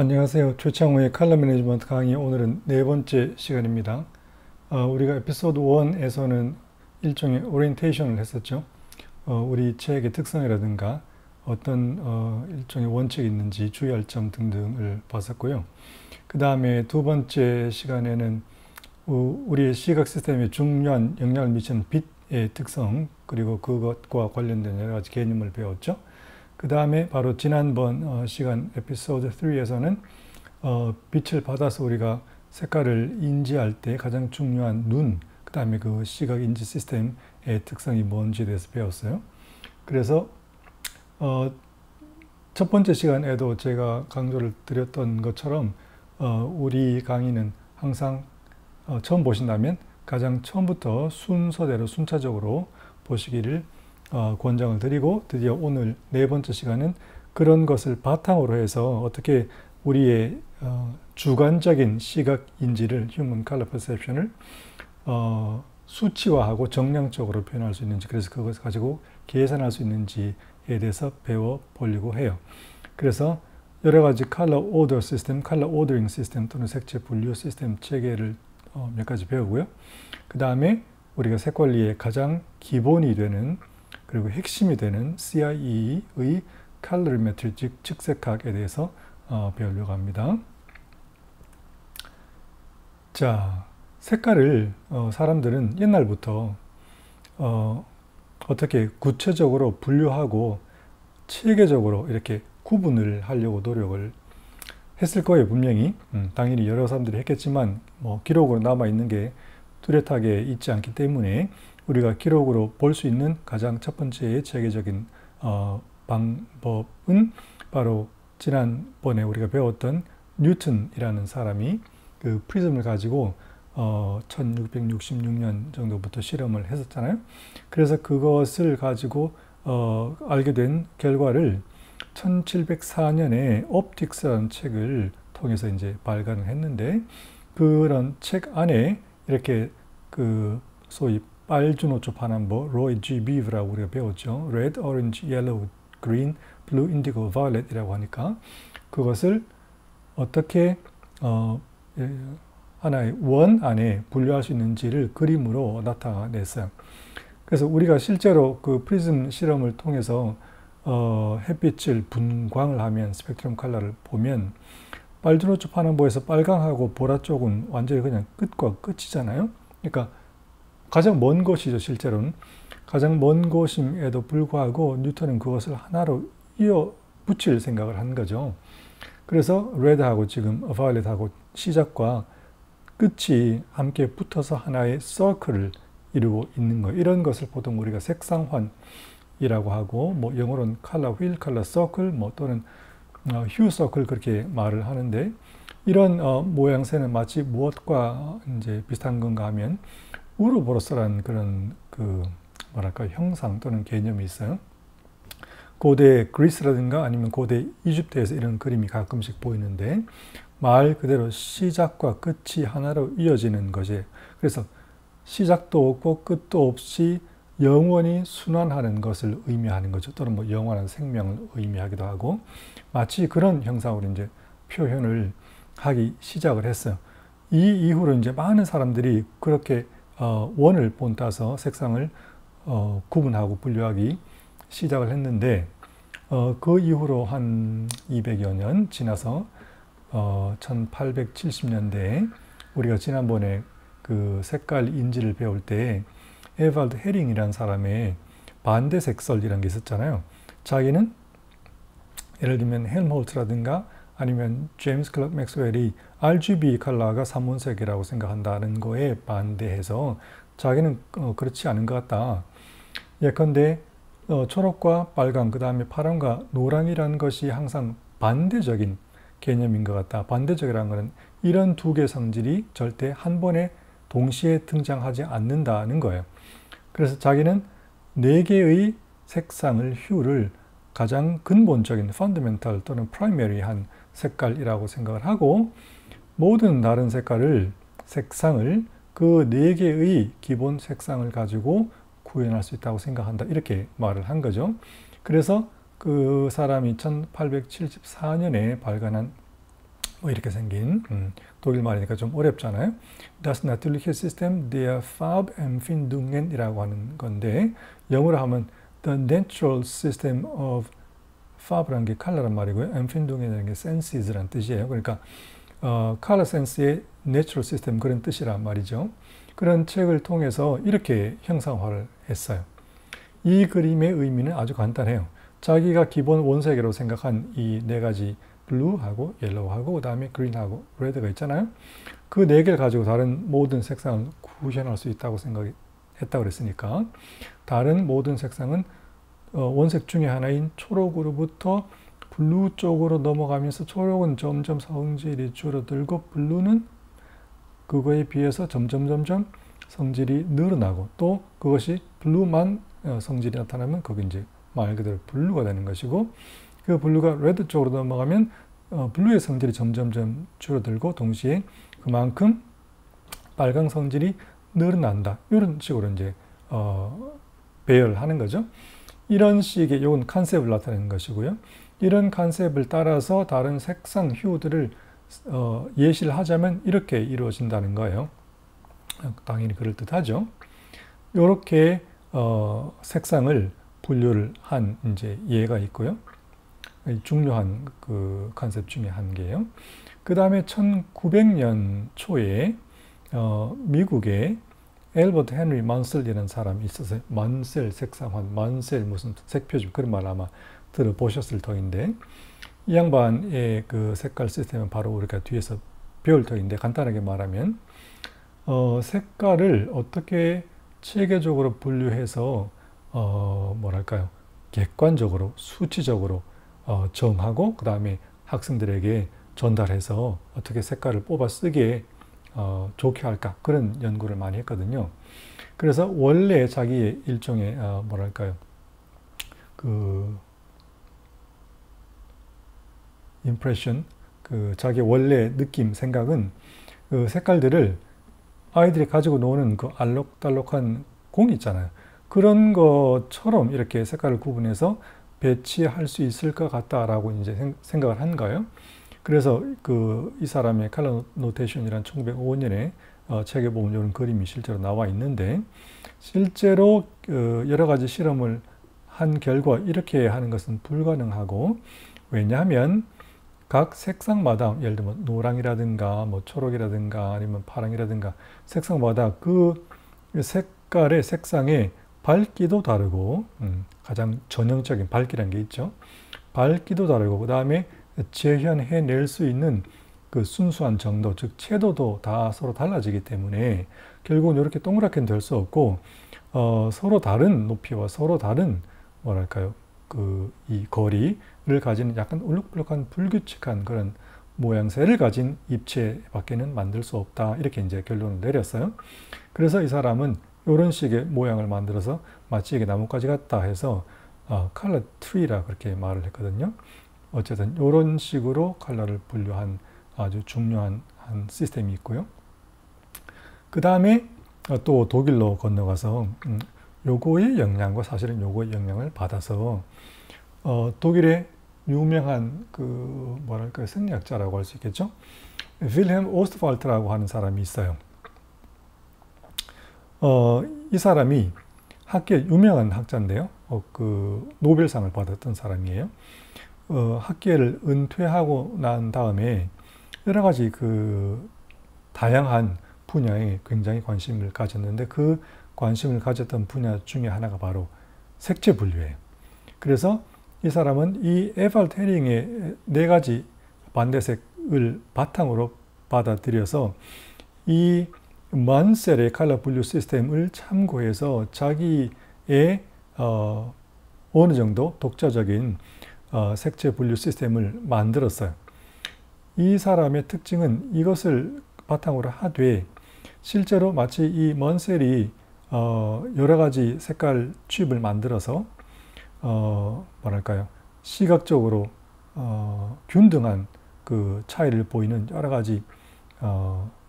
안녕하세요. 최창호의 컬러 매니지먼트 강의 오늘은 네 번째 시간입니다. 우리가 에피소드 1에서는 일종의 오리엔테이션을 했었죠. 우리 책의 특성이라든가 어떤 일종의 원칙이 있는지 주의할 점 등등을 봤었고요. 그 다음에 두 번째 시간에는 우리의 시각 시스템에 중요한 영향을 미치는 빛의 특성 그리고 그것과 관련된 여러 가지 개념을 배웠죠. 그 다음에 바로 지난번 시간 에피소드 3에서는 빛을 받아서 우리가 색깔을 인지할 때 가장 중요한 눈, 그 다음에 그 시각 인지 시스템의 특성이 뭔지에 대해서 배웠어요. 그래서 첫 번째 시간에도 제가 강조를 드렸던 것처럼 우리 강의는 항상 처음 보신다면 가장 처음부터 순서대로 순차적으로 보시기를 권장을 드리고, 드디어 오늘 네 번째 시간은 그런 것을 바탕으로 해서 어떻게 우리의 주관적인 시각 인지를 Human Color Perception을 수치화하고 정량적으로 표현할 수 있는지, 그래서 그것을 가지고 계산할 수 있는지에 대해서 배워보려고 해요. 그래서 여러 가지 컬러 오더 시스템, 컬러 오더링 시스템 또는 색채 분류 시스템 체계를 몇 가지 배우고요. 그 다음에 우리가 색관리의 가장 기본이 되는 그리고 핵심이 되는 CIE의 칼로리메트리, 즉 측색학에 대해서 배우려고 합니다. 자, 색깔을 사람들은 옛날부터 어떻게 구체적으로 분류하고 체계적으로 이렇게 구분을 하려고 노력을 했을 거예요, 분명히. 당연히 여러 사람들이 했겠지만 기록으로 남아있는 게 뚜렷하게 있지 않기 때문에 우리가 기록으로 볼 수 있는 가장 첫 번째의 체계적인 방법은 바로 지난번에 우리가 배웠던 뉴턴이라는 사람이 그 프리즘을 가지고 1666년 정도부터 실험을 했었잖아요. 그래서 그것을 가지고 알게 된 결과를 1704년에 옵틱스라는 책을 통해서 이제 발간을 했는데, 그런 책 안에 이렇게 그 소위 빨주노초 파남보, 로이 G. 비브라고 우리가 배웠죠. Red, Orange, Yellow, Green, Blue, Indigo, Violet 이라고 하니까 그것을 어떻게 하나의 원 안에 분류할 수 있는지를 그림으로 나타냈어요. 그래서 우리가 실제로 그 프리즘 실험을 통해서 햇빛을 분광을 하면 스펙트럼 컬러를 보면 빨주노초 파남보에서 빨강하고 보라 쪽은 완전히 그냥 끝과 끝이잖아요. 그러니까 가장 먼 곳이죠. 실제로는 가장 먼 곳임에도 불구하고 뉴턴은 그것을 하나로 이어 붙일 생각을 한 거죠. 그래서 레드하고 지금 바이올렛하고 시작과 끝이 함께 붙어서 하나의 서클을 이루고 있는 거예요. 이런 것을 보통 우리가 색상환이라고 하고, 영어로는 컬러 휠, 컬러 서클, 또는 휴 서클 그렇게 말을 하는데, 이런 모양새는 마치 무엇과 이제 비슷한 건가 하면 우르보로스라는 그런 형상 또는 개념이 있어요. 고대 그리스라든가 아니면 고대 이집트에서 이런 그림이 가끔씩 보이는데, 말 그대로 시작과 끝이 하나로 이어지는 것이에요. 그래서 시작도 없고 끝도 없이 영원히 순환하는 것을 의미하는 거죠. 또는 영원한 생명을 의미하기도 하고, 마치 그런 형상으로 이제 표현을 하기 시작을 했어요. 이 이후로 이제 많은 사람들이 그렇게 원을 본따서 색상을 구분하고 분류하기 시작을 했는데, 그 이후로 한 200여 년 지나서 1870년대에 우리가 지난번에 그 색깔 인지를 배울 때 에발드 헤링이라는 사람의 반대색설이라는 게 있었잖아요. 자기는 예를 들면 헬므홀트라든가 아니면 제임스 클럭 맥스웰이 RGB 컬러가 삼원색이라고 생각한다는 거에 반대해서 자기는 그렇지 않은 것 같다. 예컨대 초록과 빨강, 그 다음에 파랑과 노랑이라는 것이 항상 반대적인 개념인 것 같다. 반대적이라는 것은 이런 두 개의 성질이 절대 한 번에 동시에 등장하지 않는다는 거예요. 그래서 자기는 네 개의 색상을, 휴를 가장 근본적인 펀더멘탈 또는 프라이머리한 색깔이라고 생각을 하고, 모든 다른 색상을 그 네 개의 기본 색상을 가지고 구현할 수 있다고 생각한다. 이렇게 말을 한 거죠. 그래서 그 사람이 1874년에 발간한 뭐 이렇게 생긴 독일 말이니까 좀 어렵잖아요. Das natürliche System der Farbempfindungen이라고 하는 건데 영어로 하면 The Natural System of Farb라는 게 컬러란 말이고요. Empfindungen이라는 게 senses란 뜻이에요. 그러니까 Color Sense의 Natural System 그런 뜻이란 말이죠. 그런 책을 통해서 이렇게 형상화를 했어요. 이 그림의 의미는 아주 간단해요. 자기가 기본 원색으로 생각한 이 네 가지 블루하고 옐로우하고 그 다음에 그린하고 레드가 있잖아요. 그 네 개를 가지고 다른 모든 색상을 구현할 수 있다고 생각했다고 그랬으니까 다른 모든 색상은 원색 중에 하나인 초록으로부터 블루 쪽으로 넘어가면서 초록은 점점 성질이 줄어들고 블루는 그거에 비해서 점점 성질이 늘어나고 또 그것이 블루만 성질이 나타나면 그게 이제 말 그대로 블루가 되는 것이고 그 블루가 레드 쪽으로 넘어가면 블루의 성질이 점점 줄어들고 동시에 그만큼 빨강 성질이 늘어난다. 이런 식으로 이제 배열하는 거죠. 이런 식의 이건 컨셉을 나타내는 것이고요. 이런 컨셉을 따라서 다른 색상 휴들을 예시를 하자면 이렇게 이루어진다는 거예요. 당연히 그럴듯하죠. 이렇게 색상을 분류를 한 이제 예가 있고요. 중요한 그 컨셉 중에 한 개예요. 그 다음에 1900년 초에 미국의 엘버트 헨리 만셀이라는 사람이 있었어요. 만셀 색상환, 만셀 무슨 색표준 그런 말 아마 들어보셨을 터인데 이 양반의 그 색깔 시스템은 바로 우리가 뒤에서 배울 터인데 간단하게 말하면 색깔을 어떻게 체계적으로 분류해서 뭐랄까요 객관적으로 수치적으로 정하고 그 다음에 학생들에게 전달해서 어떻게 색깔을 뽑아 쓰게 좋게 할까 그런 연구를 많이 했거든요. 그래서 원래 자기의 일종의 뭐랄까요 그 임프레션 그 자기 원래 느낌 생각은 그 색깔들을 아이들이 가지고 노는 그 알록달록한 공 있잖아요. 그런 것처럼 이렇게 색깔을 구분해서 배치할 수 있을 것 같다라고 이제 생각을 한 거예요. 그래서 이 사람의 컬러 노테이션이란 1905년에 책에 보면 이런 그림이 실제로 나와 있는데 실제로 여러 가지 실험을 한 결과 이렇게 하는 것은 불가능하고 왜냐하면 각 색상마다 예를 들면 노랑이라든가 뭐 초록이라든가 아니면 파랑이라든가 색상마다 그 색깔의 색상의 밝기도 다르고 가장 전형적인 밝기라는 게 있죠. 밝기도 다르고 그 다음에 재현해낼 수 있는 그 순수한 정도, 즉 채도도 다 서로 달라지기 때문에 결국은 이렇게 동그랗게는 될 수 없고 서로 다른 높이와 서로 다른 뭐랄까요 이 거리를 가지는 약간 울룩불룩한 불규칙한 그런 모양새를 가진 입체밖에는 만들 수 없다 이렇게 이제 결론을 내렸어요. 그래서 이 사람은 이런 식의 모양을 만들어서 마치 이게 나뭇가지 같다 해서 컬러 트리라 그렇게 말을 했거든요. 어쨌든 이런 식으로 컬러를 분류한 아주 중요한 한 시스템이 있고요. 그 다음에 또 독일로 건너가서 요거의 영향과 사실은 요거의 영향을 받아서 독일의 유명한 그 뭐랄까요 생리학자라고 할 수 있겠죠. 윌헬m 오스트왈트라고 하는 사람이 있어요. 이 사람이 학계 유명한 학자인데요. 그 노벨상을 받았던 사람이에요. 학계를 은퇴하고 난 다음에 여러 가지 그 다양한 분야에 굉장히 관심을 가졌는데 그 관심을 가졌던 분야 중에 하나가 바로 색채 분류예요. 그래서 이 사람은 이 에발트 헤링의 네 가지 반대색을 바탕으로 받아들여서 이 만셀의 컬러 분류 시스템을 참고해서 자기의 어느 정도 독자적인 색채 분류 시스템을 만들었어요. 이 사람의 특징은 이것을 바탕으로 하되 실제로 마치 이 만셀이 여러 가지 색깔 칩을 만들어서 뭐랄까요 시각적으로 균등한 그 차이를 보이는 여러 가지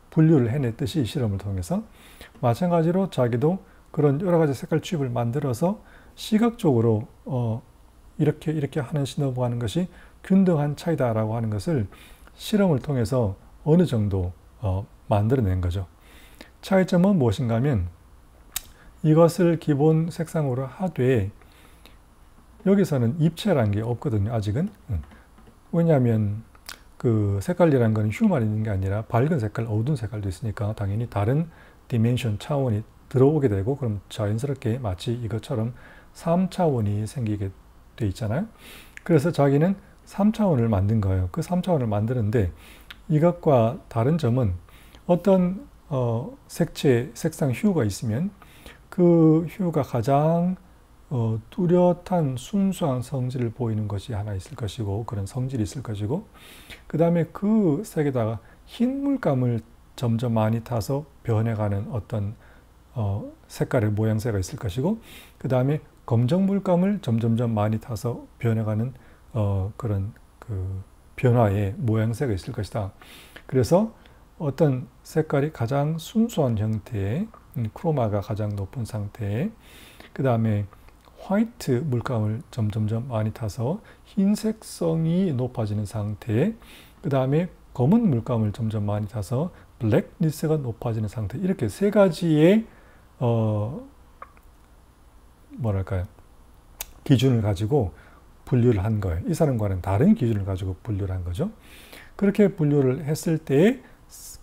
분류를 해냈듯이 실험을 통해서 마찬가지로 자기도 그런 여러 가지 색깔 칩을 만들어서 시각적으로 이렇게 하는 신호부 하는 것이 균등한 차이다라고 하는 것을 실험을 통해서 어느 정도 만들어낸 거죠. 차이점은 무엇인가 하면 이것을 기본 색상으로 하되 여기서는 입체라는 게 없거든요. 아직은. 왜냐하면 그 색깔이라는 건 휴만 있는 게 아니라 밝은 색깔, 어두운 색깔도 있으니까 당연히 다른 디멘션 차원이 들어오게 되고 그럼 자연스럽게 마치 이것처럼 3차원이 생기게 돼 있잖아요. 그래서 자기는 3차원을 만든 거예요. 그 3차원을 만드는데 이것과 다른 점은 어떤 색채, 색상 휴가 있으면 그 휴가 가장 뚜렷한 순수한 성질을 보이는 것이 하나 있을 것이고 그런 성질이 있을 것이고 그 다음에 그 색에다가 흰 물감을 점점 많이 타서 변해가는 어떤 색깔의 모양새가 있을 것이고 그 다음에 검정 물감을 점점점 많이 타서 변해가는 그런 그 변화의 모양새가 있을 것이다. 그래서 어떤 색깔이 가장 순수한 형태의 크로마가 가장 높은 상태에 그 다음에 화이트 물감을 점점점 많이 타서 흰색성이 높아지는 상태에 그 다음에 검은 물감을 점점 많이 타서 블랙니스가 높아지는 상태 이렇게 세 가지의 뭐랄까요 기준을 가지고 분류를 한 거예요. 이 사람과는 다른 기준을 가지고 분류를 한 거죠. 그렇게 분류를 했을 때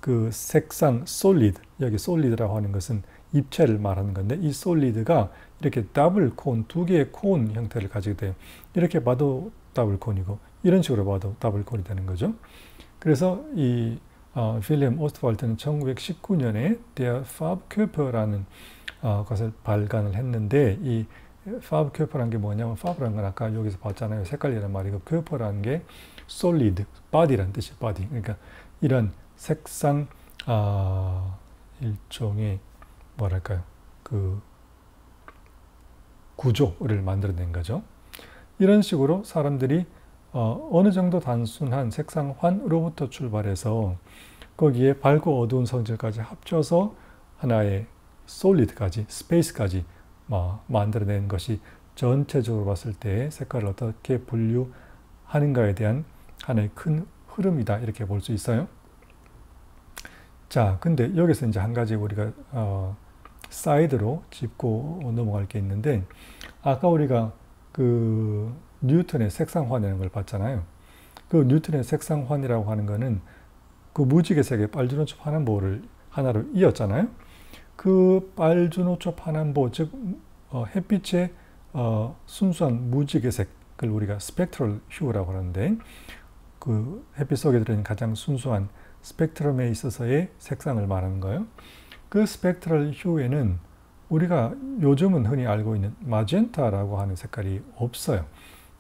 그 색상 솔리드, 여기 솔리드라고 하는 것은 입체를 말하는 건데 이 솔리드가 이렇게 더블 콘, 두 개의 콘 형태를 가지게 돼요. 이렇게 봐도 더블 콘이고 이런 식으로 봐도 더블 콘이 되는 거죠. 그래서 이 필름 오스트왈트는 1919년에 Der Farbkörper라는 것을 발간을 했는데 이 Farbkörper라는 게 뭐냐면 Farb라는 건 아까 여기서 봤잖아요. 색깔이라는 말이고 Körper라는 게 solid, body라는 뜻이 body. 그러니까 이런 색상 일종의 뭐랄까요 그 구조를 만들어낸 거죠. 이런 식으로 사람들이 어느 정도 단순한 색상환으로부터 출발해서 거기에 밝고 어두운 성질까지 합쳐서 하나의 솔리드까지, 스페이스까지 만들어낸 것이 전체적으로 봤을 때 색깔을 어떻게 분류하는가에 대한 하나의 큰 흐름이다 이렇게 볼 수 있어요. 자, 근데 여기서 이제 한 가지 우리가 사이드로 짚고 넘어갈 게 있는데 아까 우리가 그 뉴턴의 색상환이라는 걸 봤잖아요. 그 뉴턴의 색상환이라고 하는 거는 그 무지개색의 빨주노초 파남보를 하나로 이었잖아요. 그 빨주노초 파남보 즉 햇빛의 순수한 무지개색을 우리가 스펙트럴 휴라고 하는데 그 햇빛 속에 들어있는 가장 순수한 스펙트럼에 있어서의 색상을 말하는 거예요. 그 스펙트럴 휴에는 우리가 요즘은 흔히 알고 있는 마젠타라고 하는 색깔이 없어요.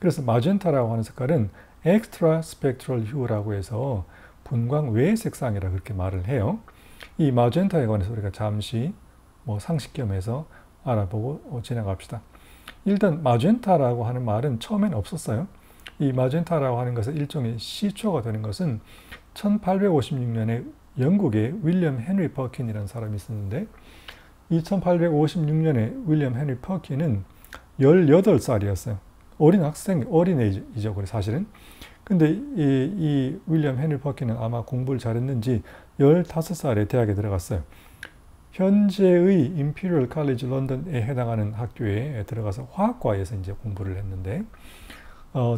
그래서 마젠타라고 하는 색깔은 엑스트라 스펙트럴 휴라고 해서 분광 외 색상이라고 그렇게 말을 해요. 이 마젠타에 관해서 우리가 잠시 상식 겸해서 알아보고 지나갑시다. 일단 마젠타라고 하는 말은 처음엔 없었어요. 이 마젠타라고 하는 것은 일종의 시초가 되는 것은 1856년에 영국의 윌리엄 헨리 퍼킨이라는 사람이 있었는데 이 1856년에 윌리엄 헨리 퍼킨은 18살이었어요. 어린 학생, 어린애이죠, 사실은. 근데 이 윌리엄 헨리 퍼킨은 아마 공부를 잘했는지 15살에 대학에 들어갔어요. 현재의 임피리얼 칼리지 런던에 해당하는 학교에 들어가서 화학과에서 이제 공부를 했는데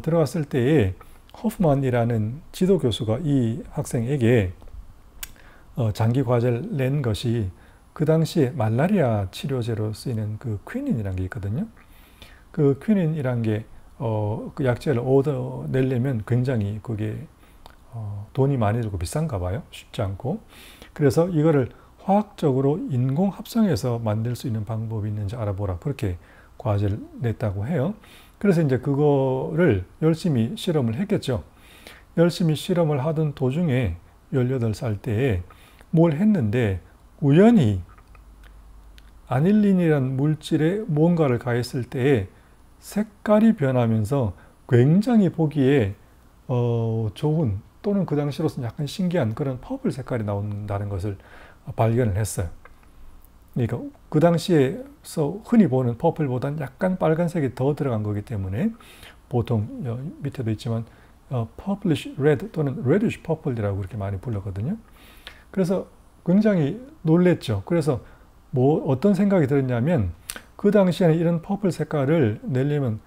들어갔을 때에 호프만이라는 지도 교수가 이 학생에게 장기 과제를 낸 것이 그 당시에 말라리아 치료제로 쓰이는 그 퀴닌이라는 게 있거든요. 그 퀴닌이라는 게 그 약제를 얻어내려면 굉장히 그게 돈이 많이 들고 비싼가 봐요. 쉽지 않고. 그래서 이거를 화학적으로 인공 합성해서 만들 수 있는 방법이 있는지 알아보라. 그렇게 과제를 냈다고 해요. 그래서 이제 그거를 열심히 실험을 했겠죠. 열심히 실험을 하던 도중에 18살 때에 뭘 했는데 우연히 아닐린이라는 물질에 뭔가를 가했을 때에 색깔이 변하면서 굉장히 보기에 좋은 또는 그 당시로서는 약간 신기한 그런 퍼플 색깔이 나온다는 것을 발견을 했어요. 그러니까 그 당시에서 흔히 보는 퍼플보다는 약간 빨간색이 더 들어간 거기 때문에 보통 밑에도 있지만 purplish red 또는 reddish purple이라고 그렇게 많이 불렀거든요. 그래서 굉장히 놀랬죠. 그래서 뭐 어떤 생각이 들었냐면 그 당시에는 이런 퍼플 색깔을 내려면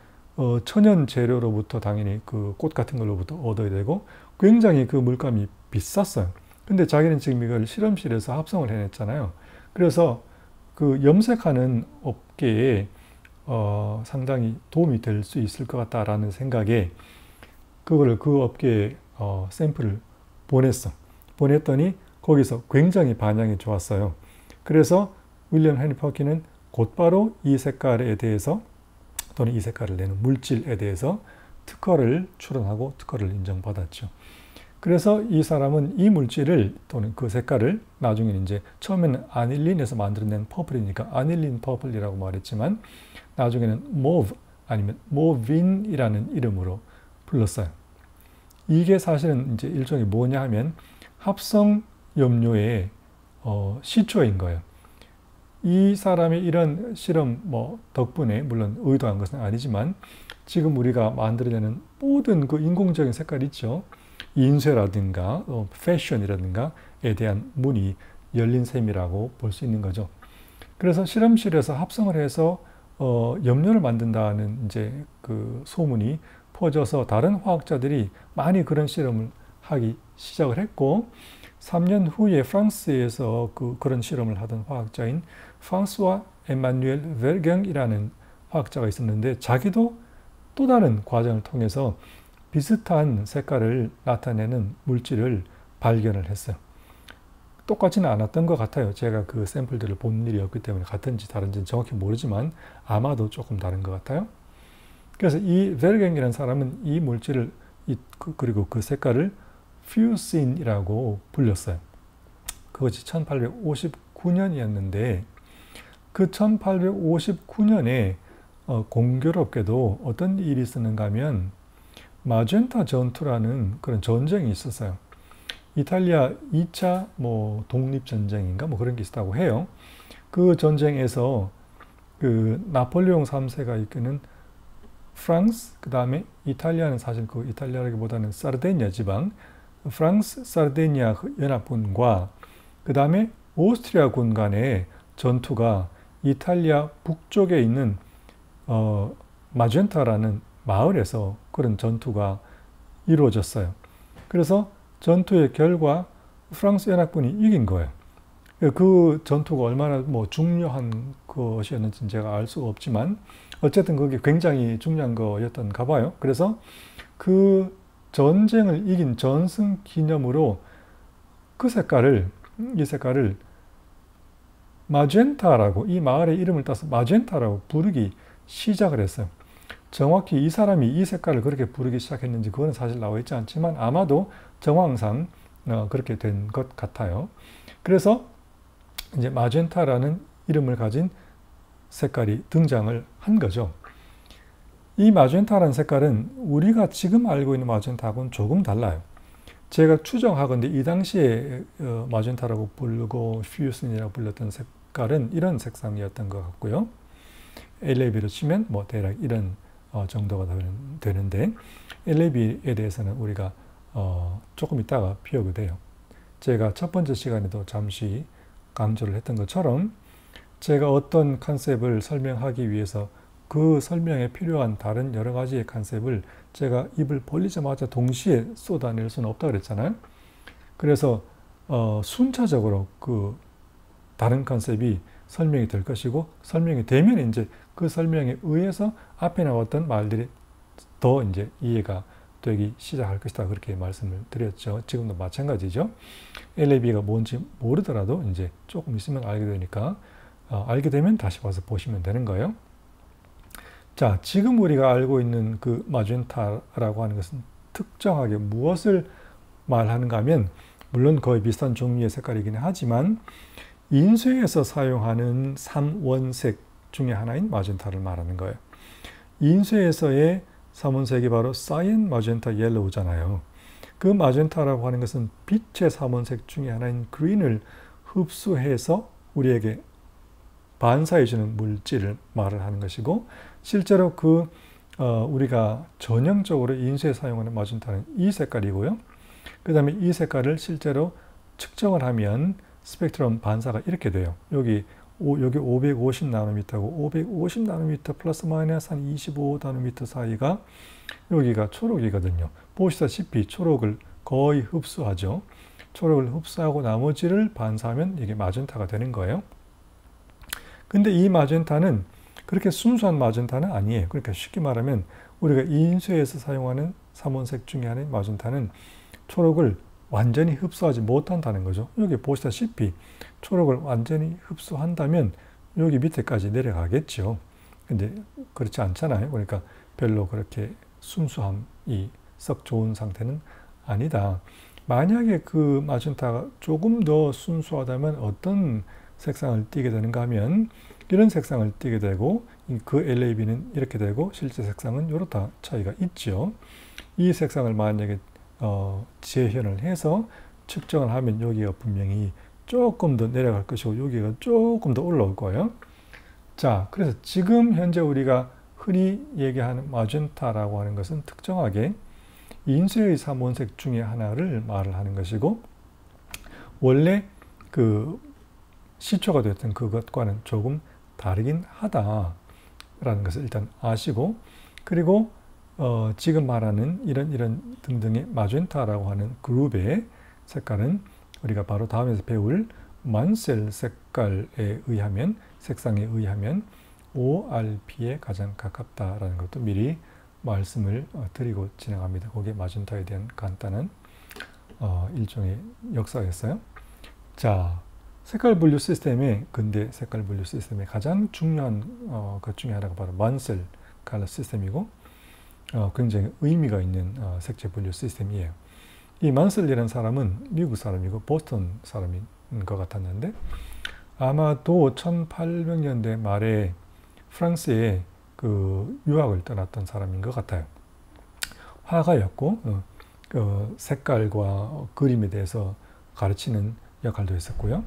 천연 재료로부터 당연히 그 꽃 같은 걸로부터 얻어야 되고 굉장히 그 물감이 비쌌어요. 근데 자기는 지금 이걸 실험실에서 합성을 해냈잖아요. 그래서 그 염색하는 업계에 상당히 도움이 될 수 있을 것 같다라는 생각에 그거를 그 업계에 샘플을 보냈더니 거기서 굉장히 반향이 좋았어요. 그래서 윌리엄 헨리 퍼킨은 곧바로 이 색깔에 대해서 또는 이 색깔을 내는 물질에 대해서 특허를 출원하고 특허를 인정받았죠. 그래서 이 사람은 이 물질을 또는 그 색깔을 나중에는 이제 처음에는 아닐린에서 만들어낸 퍼플이니까 아닐린 퍼플이라고 말했지만 나중에는 모브 아니면 모빈이라는 이름으로 불렀어요. 이게 사실은 이제 일종의 뭐냐 하면 합성 염료의 시초인 거예요. 이 사람의 이런 실험 덕분에 물론 의도한 것은 아니지만 지금 우리가 만들어내는 모든 그 인공적인 색깔 있죠. 인쇄라든가 패션이라든가에 대한 문이 열린 셈이라고 볼 수 있는 거죠. 그래서 실험실에서 합성을 해서 염료를 만든다는 이제 그 소문이 퍼져서 다른 화학자들이 많이 그런 실험을 하기 시작을 했고 3년 후에 프랑스에서 그런 실험을 하던 화학자인 프랑스와 에마뉴엘 베르갱이라는 화학자가 있었는데 자기도 또 다른 과정을 통해서 비슷한 색깔을 나타내는 물질을 발견을 했어요. 똑같지는 않았던 것 같아요. 제가 그 샘플들을 본 일이 없기 때문에 같은지 다른지는 정확히 모르지만 아마도 조금 다른 것 같아요. 그래서 이 베르갱이라는 사람은 이 물질을 그리고 그 색깔을 퓨신이라고 불렸어요. 그것이 1859년이었는데 그 1859년에 공교롭게도 어떤 일이 있었는가 하면 마젠타 전투라는 그런 전쟁이 있었어요. 이탈리아 2차 독립전쟁인가 그런 게 있었다고 해요. 그 전쟁에서 그 나폴레옹 3세가 이끄는 프랑스, 그 다음에 이탈리아는 사실 그 이탈리아라기보다는 사르데니아 지방, 프랑스, 사르데니아 연합군과 그 다음에 오스트리아군 간의 전투가 이탈리아 북쪽에 있는 마젠타라는 마을에서 그런 전투가 이루어졌어요. 그래서 전투의 결과 프랑스 연합군이 이긴 거예요. 그 전투가 얼마나 중요한 것이었는지 제가 알 수가 없지만 어쨌든 그게 굉장히 중요한 거였던가 봐요. 그래서 그 전쟁을 이긴 전승 기념으로 이 색깔을 마젠타라고 이 마을의 이름을 따서 마젠타라고 부르기 시작을 했어요. 정확히 이 사람이 이 색깔을 그렇게 부르기 시작했는지 그거는 사실 나와 있지 않지만 아마도 정황상 그렇게 된 것 같아요. 그래서 이제 마젠타라는 이름을 가진 색깔이 등장을 한 거죠. 이 마젠타라는 색깔은 우리가 지금 알고 있는 마젠타하고는 조금 달라요. 제가 추정하건대 이 당시에 마젠타라고 부르고 퓨슨이라고 불렸던 색깔은 이런 색상이었던 것 같고요. LAB로 치면 대략 이런 정도가 되는데 LAB에 대해서는 우리가 조금 이따가 배우게 돼요. 제가 첫 번째 시간에도 잠시 강조를 했던 것처럼 제가 어떤 컨셉을 설명하기 위해서 그 설명에 필요한 다른 여러 가지의 컨셉을 제가 입을 벌리자마자 동시에 쏟아낼 수는 없다고 그랬잖아요. 그래서 순차적으로 그 다른 컨셉이 설명이 될 것이고 설명이 되면 이제 그 설명에 의해서 앞에 나왔던 말들이 더 이제 이해가 되기 시작할 것이다. 그렇게 말씀을 드렸죠. 지금도 마찬가지죠. LAB가 뭔지 모르더라도 이제 조금 있으면 알게 되니까 알게 되면 다시 와서 보시면 되는 거예요. 자, 지금 우리가 알고 있는 그 마젠타라고 하는 것은 특정하게 무엇을 말하는가 하면 물론 거의 비슷한 종류의 색깔이긴 하지만 인쇄에서 사용하는 삼원색 중에 하나인 마젠타를 말하는 거예요. 인쇄에서의 삼원색이 바로 사이언 마젠타 옐로우잖아요. 그 마젠타라고 하는 것은 빛의 삼원색 중에 하나인 그린을 흡수해서 우리에게 반사해주는 물질을 말을 하는 것이고 실제로 그 우리가 전형적으로 인쇄에 사용하는 마젠타는 이 색깔이고요. 그 다음에 이 색깔을 실제로 측정을 하면 스펙트럼 반사가 이렇게 돼요. 여기 550나노미터고 550나노미터 플러스 마이너스 한 25나노미터 사이가 여기가 초록이거든요. 보시다시피 초록을 거의 흡수하죠. 초록을 흡수하고 나머지를 반사하면 이게 마젠타가 되는 거예요. 근데 이 마젠타는 그렇게 순수한 마젠타는 아니에요. 그러니까 쉽게 말하면 우리가 인쇄에서 사용하는 삼원색 중에 하나인 마젠타는 초록을 완전히 흡수하지 못한다는 거죠. 여기 보시다시피 초록을 완전히 흡수한다면 여기 밑에까지 내려가겠죠. 근데 그렇지 않잖아요. 그러니까 별로 그렇게 순수함이 썩 좋은 상태는 아니다. 만약에 그 마젠타가 조금 더 순수하다면 어떤 색상을 띠게 되는가 하면 이런 색상을 띠게 되고 그 LAB는 이렇게 되고 실제 색상은 이렇다 차이가 있죠. 이 색상을 만약에 재현을 해서 측정을 하면 여기가 분명히 조금 더 내려갈 것이고 여기가 조금 더 올라올 거예요. 자, 그래서 지금 현재 우리가 흔히 얘기하는 마젠타라고 하는 것은 특정하게 인쇄의 삼원색 중에 하나를 말을 하는 것이고 원래 그 시초가 됐던 그것과는 조금 다르긴 하다라는 것을 일단 아시고 그리고 지금 말하는 이런 등등의 마젠타라고 하는 그룹의 색깔은 우리가 바로 다음에서 배울 만셀 색깔에 의하면 색상에 의하면 ORP에 가장 가깝다라는 것도 미리 말씀을 드리고 진행합니다. 그게 마젠타에 대한 간단한 일종의 역사였어요. 자, 색깔 분류 시스템의 근대 색깔 분류 시스템의 가장 중요한 것 중에 하나가 바로 만셀 컬러 시스템이고 굉장히 의미가 있는 색채 분류 시스템이에요. 이 만셀이라는 사람은 미국 사람이고 보스턴 사람인 것 같았는데 아마도 1800년대 말에 프랑스에 그 유학을 떠났던 사람인 것 같아요. 화가였고 색깔과 그림에 대해서 가르치는 역할도 했었고요.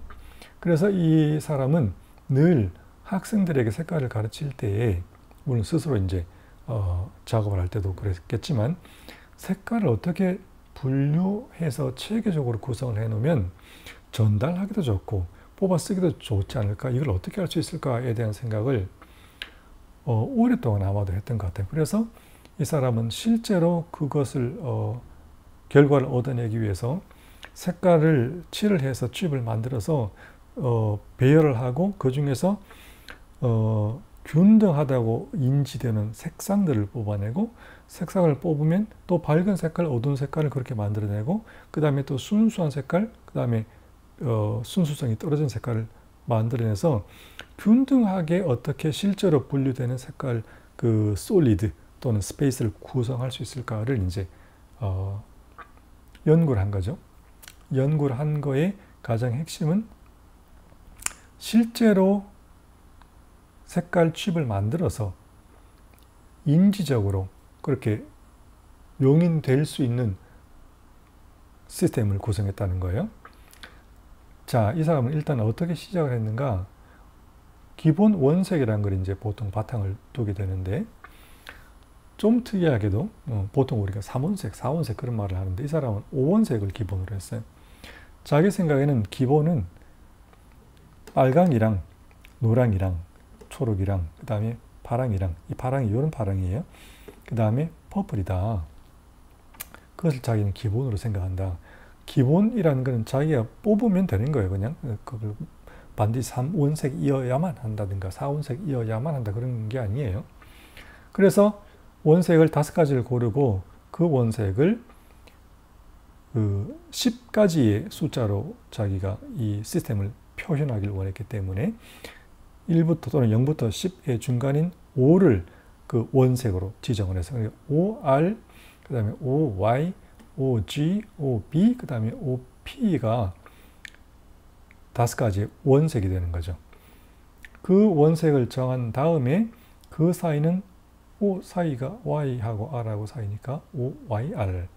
그래서 이 사람은 늘 학생들에게 색깔을 가르칠 때에 물론 스스로 이제 작업을 할 때도 그랬겠지만 색깔을 어떻게 분류해서 체계적으로 구성을 해놓으면 전달하기도 좋고 뽑아 쓰기도 좋지 않을까, 이걸 어떻게 할 수 있을까에 대한 생각을 오랫동안 아마도 했던 것 같아요. 그래서 이 사람은 실제로 그것을 결과를 얻어내기 위해서 색깔을 칠을 해서 칩을 만들어서 배열을 하고 그 중에서 균등하다고 인지되는 색상들을 뽑아내고 색상을 뽑으면 또 밝은 색깔, 어두운 색깔을 그렇게 만들어내고 그 다음에 또 순수한 색깔, 그 다음에 순수성이 떨어진 색깔을 만들어내서 균등하게 어떻게 실제로 분류되는 색깔, 그 솔리드 또는 스페이스를 구성할 수 있을까를 이제 연구를 한 거죠. 연구를 한 거의 가장 핵심은 실제로 색깔 칩을 만들어서 인지적으로 그렇게 용인될 수 있는 시스템을 구성했다는 거예요. 자, 이 사람은 일단 어떻게 시작을 했는가? 기본 원색이라는 걸 이제 보통 바탕을 두게 되는데 좀 특이하게도 보통 우리가 3원색, 4원색 그런 말을 하는데 이 사람은 5원색을 기본으로 했어요. 자기 생각에는 기본은 빨강이랑 노랑이랑 초록이랑 그 다음에 파랑이랑, 이 파랑이 이런 파랑이에요. 그 다음에 퍼플이다. 그것을 자기는 기본으로 생각한다. 기본이라는 것은 자기가 뽑으면 되는 거예요. 그냥 그걸 반드시 3원색이어야만 한다든가 4원색이어야만 한다 그런 게 아니에요. 그래서 원색을 5가지를 고르고 그 원색을 10가지의 숫자로 자기가 이 시스템을 표현하기를 원했기 때문에 1부터 또는 0부터 10의 중간인 5를 그 원색으로 지정을 해서 OR, 그 다음에 OY, OG, OB, 그 다음에 OP가 5가지 원색이 되는 거죠. 그 원색을 정한 다음에 그 사이는 O 사이가 Y하고 R하고 사이니까 OYR,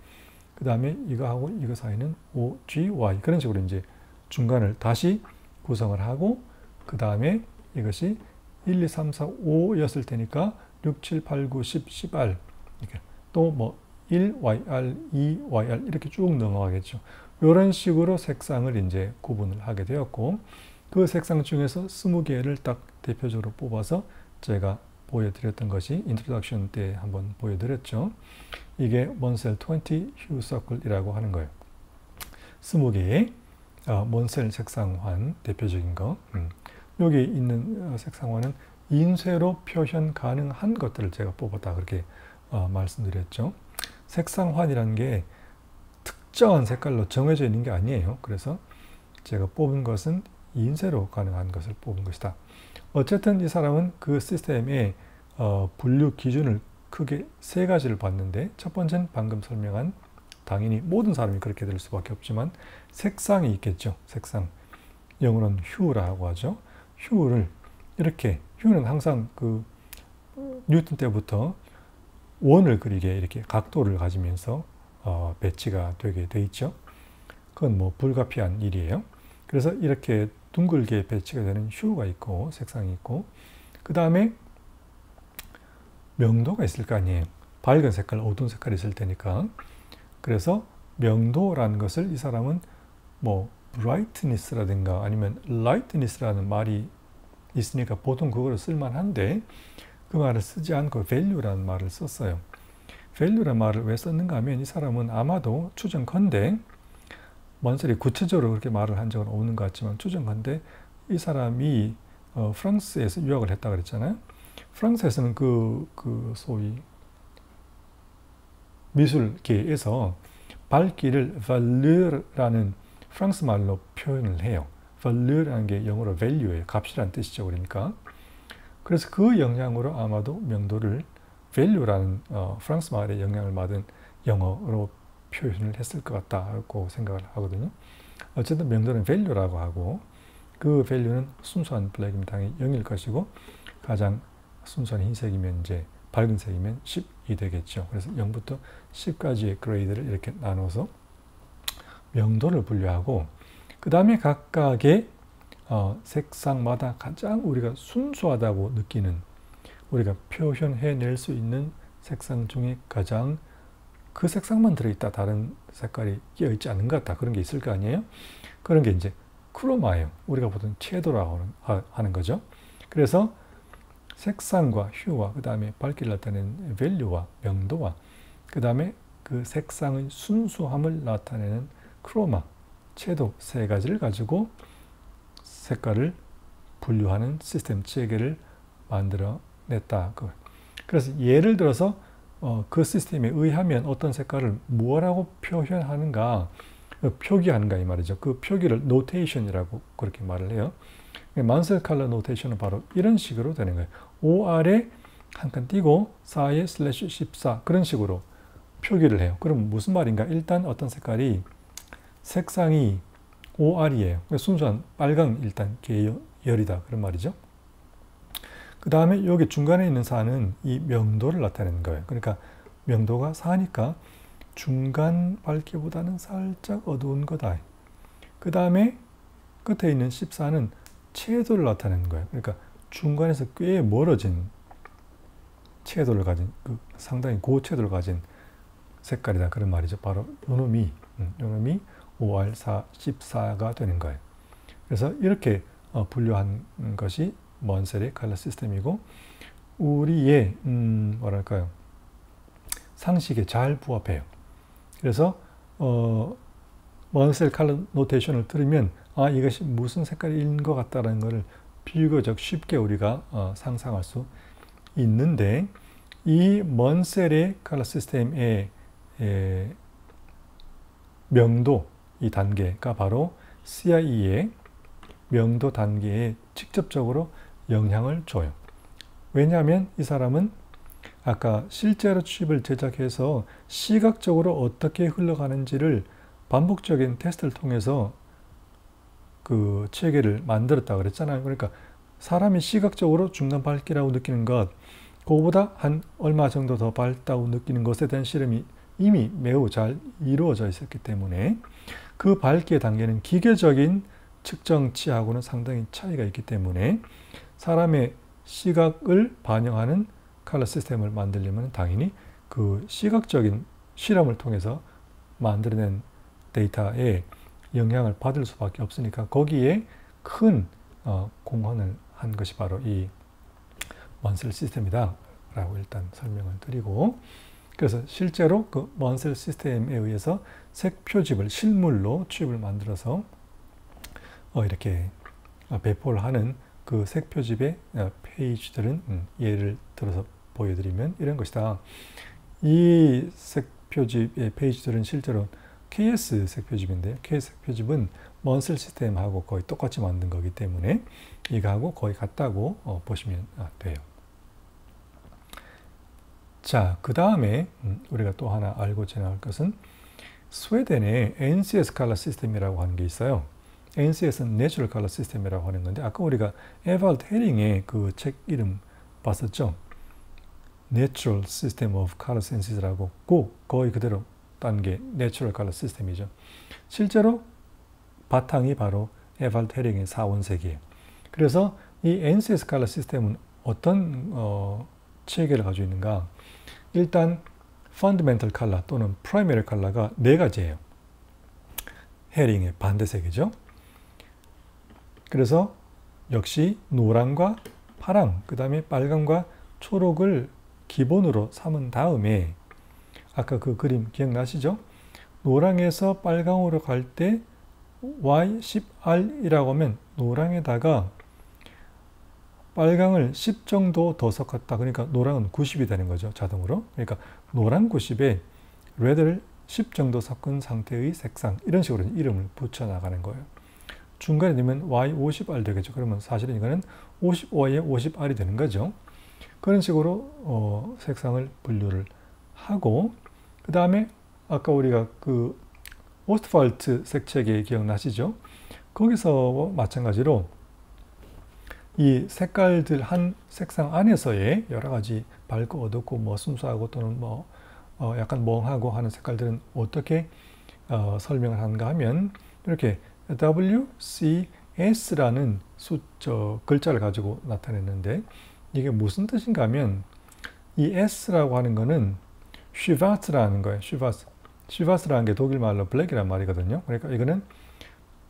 그 다음에 이거하고 이거 사이는 OGY, 그런 식으로 이제 중간을 다시 구성을 하고 그 다음에 이것이 1, 2, 3, 4, 5였을 테니까 6, 7, 8, 9, 10, 10R 이렇게 또 뭐 1YR, 2YR 이렇게 쭉 넘어가겠죠. 이런 식으로 색상을 이제 구분을 하게 되었고 그 색상 중에서 20개를 딱 대표적으로 뽑아서 제가 보여드렸던 것이 인트로덕션 때 한번 보여드렸죠. 이게 먼셀 20 휴 서클이라고 하는 거예요. 20개의 먼셀 색상환 대표적인 거. 여기 있는 색상환은 인쇄로 표현 가능한 것들을 제가 뽑았다 그렇게 말씀드렸죠. 색상환이라는 게 특정한 색깔로 정해져 있는 게 아니에요. 그래서 제가 뽑은 것은 인쇄로 가능한 것을 뽑은 것이다. 어쨌든 이 사람은 그 시스템의 분류 기준을 크게 세 가지를 봤는데 첫 번째는 방금 설명한 당연히 모든 사람이 그렇게 될 수밖에 없지만 색상이 있겠죠. 색상. 영어로는 휴라고 하죠. 휴를 이렇게 휴는 항상 그 뉴턴 때부터 원을 그리게 이렇게 각도를 가지면서 배치가 되게 돼 있죠. 그건 뭐 불가피한 일이에요. 그래서 이렇게 둥글게 배치가 되는 휴가 있고 색상이 있고 그 다음에 명도가 있을 거 아니에요. 밝은 색깔, 어두운 색깔이 있을 테니까. 그래서 명도라는 것을 이 사람은 뭐 brightness라든가 아니면 lightness라는 말이 있으니까 보통 그거를 쓸만한데 그 말을 쓰지 않고 value라는 말을 썼어요. value라는 말을 왜 썼는가 하면 이 사람은 아마도 추정컨대 먼셀이 구체적으로 그렇게 말을 한 적은 없는 것 같지만 추정컨대 이 사람이 프랑스에서 유학을 했다 그랬잖아요. 프랑스에서는 그 소위 미술계에서 밝기를 value라는 프랑스 말로 표현을 해요. value라는 게 영어로 value예요. 값이라는 뜻이죠. 그러니까. 그래서 그 영향으로 아마도 명도를 value라는 프랑스 말의 영향을 받은 영어로 표현을 했을 것 같다고 생각을 하거든요. 어쨌든 명도는 value라고 하고 그 value는 순수한 블랙이면 당연히 0일 것이고 가장 순수한 흰색이면 이제 밝은 색이면 10이 되겠죠. 그래서 0부터 10까지의 그레이드를 이렇게 나눠서 명도를 분류하고 그 다음에 각각의 색상마다 가장 우리가 순수하다고 느끼는 우리가 표현해낼 수 있는 색상 중에 가장 그 색상만 들어있다. 다른 색깔이 끼어있지 않은 것 같다. 그런 게 있을 거 아니에요? 그런 게 이제 크로마예요. 우리가 보통 섀도우라고 하는 거죠. 그래서 색상과 휴와 그 다음에 밝기를 나타내는 밸류와 명도와 그 다음에 그 색상의 순수함을 나타내는 크로마, 섀도우 세 가지를 가지고 색깔을 분류하는 시스템 체계를 만들어냈다. 그래서 예를 들어서 그 시스템에 의하면 어떤 색깔을 뭐라고 표현하는가, 표기하는가 이 말이죠. 그 표기를 노테이션이라고 그렇게 말을 해요. 먼셀 컬러 노테이션은 바로 이런 식으로 되는 거예요. 5R에 한 칸 띄고 4에 슬래시 14 그런 식으로 표기를 해요. 그럼 무슨 말인가? 일단 어떤 색깔이 색상이 5R이에요. 순수한 빨강 일단 계열이다. 그런 말이죠. 그 다음에 여기 중간에 있는 4는 이 명도를 나타내는 거예요. 그러니까 명도가 4니까 중간 밝기보다는 살짝 어두운 거다. 그 다음에 끝에 있는 14는 섀도우를 나타내는 거예요. 그러니까 중간에서 꽤 멀어진 섀도우를 가진 상당히 고섀도우를 가진 색깔이다. 그런 말이죠. 바로 요놈이 5R4, 14가 되는 거예요. 그래서 이렇게 분류한 것이 먼셀의 컬러 시스템이고 우리의 뭐랄까요 상식에 잘 부합해요. 그래서 먼셀 컬러 노테이션을 들으면 이것이 무슨 색깔인 것 같다는 것을 비교적 쉽게 우리가 상상할 수 있는데 이 먼셀의 컬러 시스템의 명도 이 단계가 바로 CIE의 명도 단계에 직접적으로 영향을 줘요. 왜냐하면 이 사람은 아까 실제로 칩을 제작해서 시각적으로 어떻게 흘러가는지를 반복적인 테스트를 통해서 그 체계를 만들었다고 그랬잖아요. 그러니까 사람이 시각적으로 중간 밝기라고 느끼는 것, 그거보다 한 얼마 정도 더 밝다고 느끼는 것에 대한 실험이 이미 매우 잘 이루어져 있었기 때문에 그 밝기의 단계는 기계적인 측정치하고는 상당히 차이가 있기 때문에 사람의 시각을 반영하는 컬러 시스템을 만들려면 당연히 그 시각적인 실험을 통해서 만들어낸 데이터에 영향을 받을 수밖에 없으니까 거기에 큰 공헌을 한 것이 바로 이 먼셀 시스템이다 라고 일단 설명을 드리고, 그래서 실제로 그 먼셀 시스템에 의해서 색 표집을 실물로 칩을 만들어서 이렇게 배포를 하는 그 색 표집의 페이지들은 예를 들어서 보여드리면 이런 것이다. 이 색 표집의 페이지들은 실제로 KS 색 표집인데요. KS 색 표집은 먼셀 시스템하고 거의 똑같이 만든 거기 때문에 이거하고 거의 같다고 보시면 돼요. 자, 그 다음에 우리가 또 하나 알고 지나갈 것은 스웨덴의 NCS 컬러 시스템이라고 하는 게 있어요. NCS는 내추럴 컬러 시스템이라고 하는 건데, 아까 우리가 에발트 헤링의 그 책 이름 봤었죠? Natural System of Color Senses라고, 거의 그대로 딴 게 내추럴 컬러 시스템이죠. 실제로 바탕이 바로 에발트 헤링의 사원색이에요. 그래서 이 NCS 컬러 시스템은 어떤 체계를 가지고 있는가? 일단 펀더멘털 컬러 또는 프라이머리 컬러가 4가지예요. 헤링의 반대색이죠. 그래서 역시 노랑과 파랑, 그 다음에 빨강과 초록을 기본으로 삼은 다음에 아까 그 그림 기억나시죠? 노랑에서 빨강으로 갈 때 Y10R이라고 하면 노랑에다가 빨강을 10 정도 더 섞었다. 그러니까 노랑은 90이 되는 거죠. 자동으로. 그러니까 노랑 90에 레드를 10 정도 섞은 상태의 색상, 이런 식으로 이름을 붙여나가는 거예요. 중간에 넣으면 Y50R 되겠죠. 그러면 사실은 이거는 55에 50R이 되는 거죠. 그런 식으로 색상을 분류를 하고, 그 다음에 아까 우리가 그 오스트팔트 색채계 기억나시죠? 거기서 마찬가지로 이 색깔들 한 색상 안에서의 여러 가지 밝고 어둡고 뭐 순수하고 또는 뭐 약간 멍하고 하는 색깔들은 어떻게 설명을 하는가 하면 이렇게 WCS라는 글자를 가지고 나타냈는데, 이게 무슨 뜻인가 하면 이 S라고 하는 거는 슈바스라는 거예요. 슈바스라는 게 독일 말로 블랙이란 말이거든요. 그러니까 이거는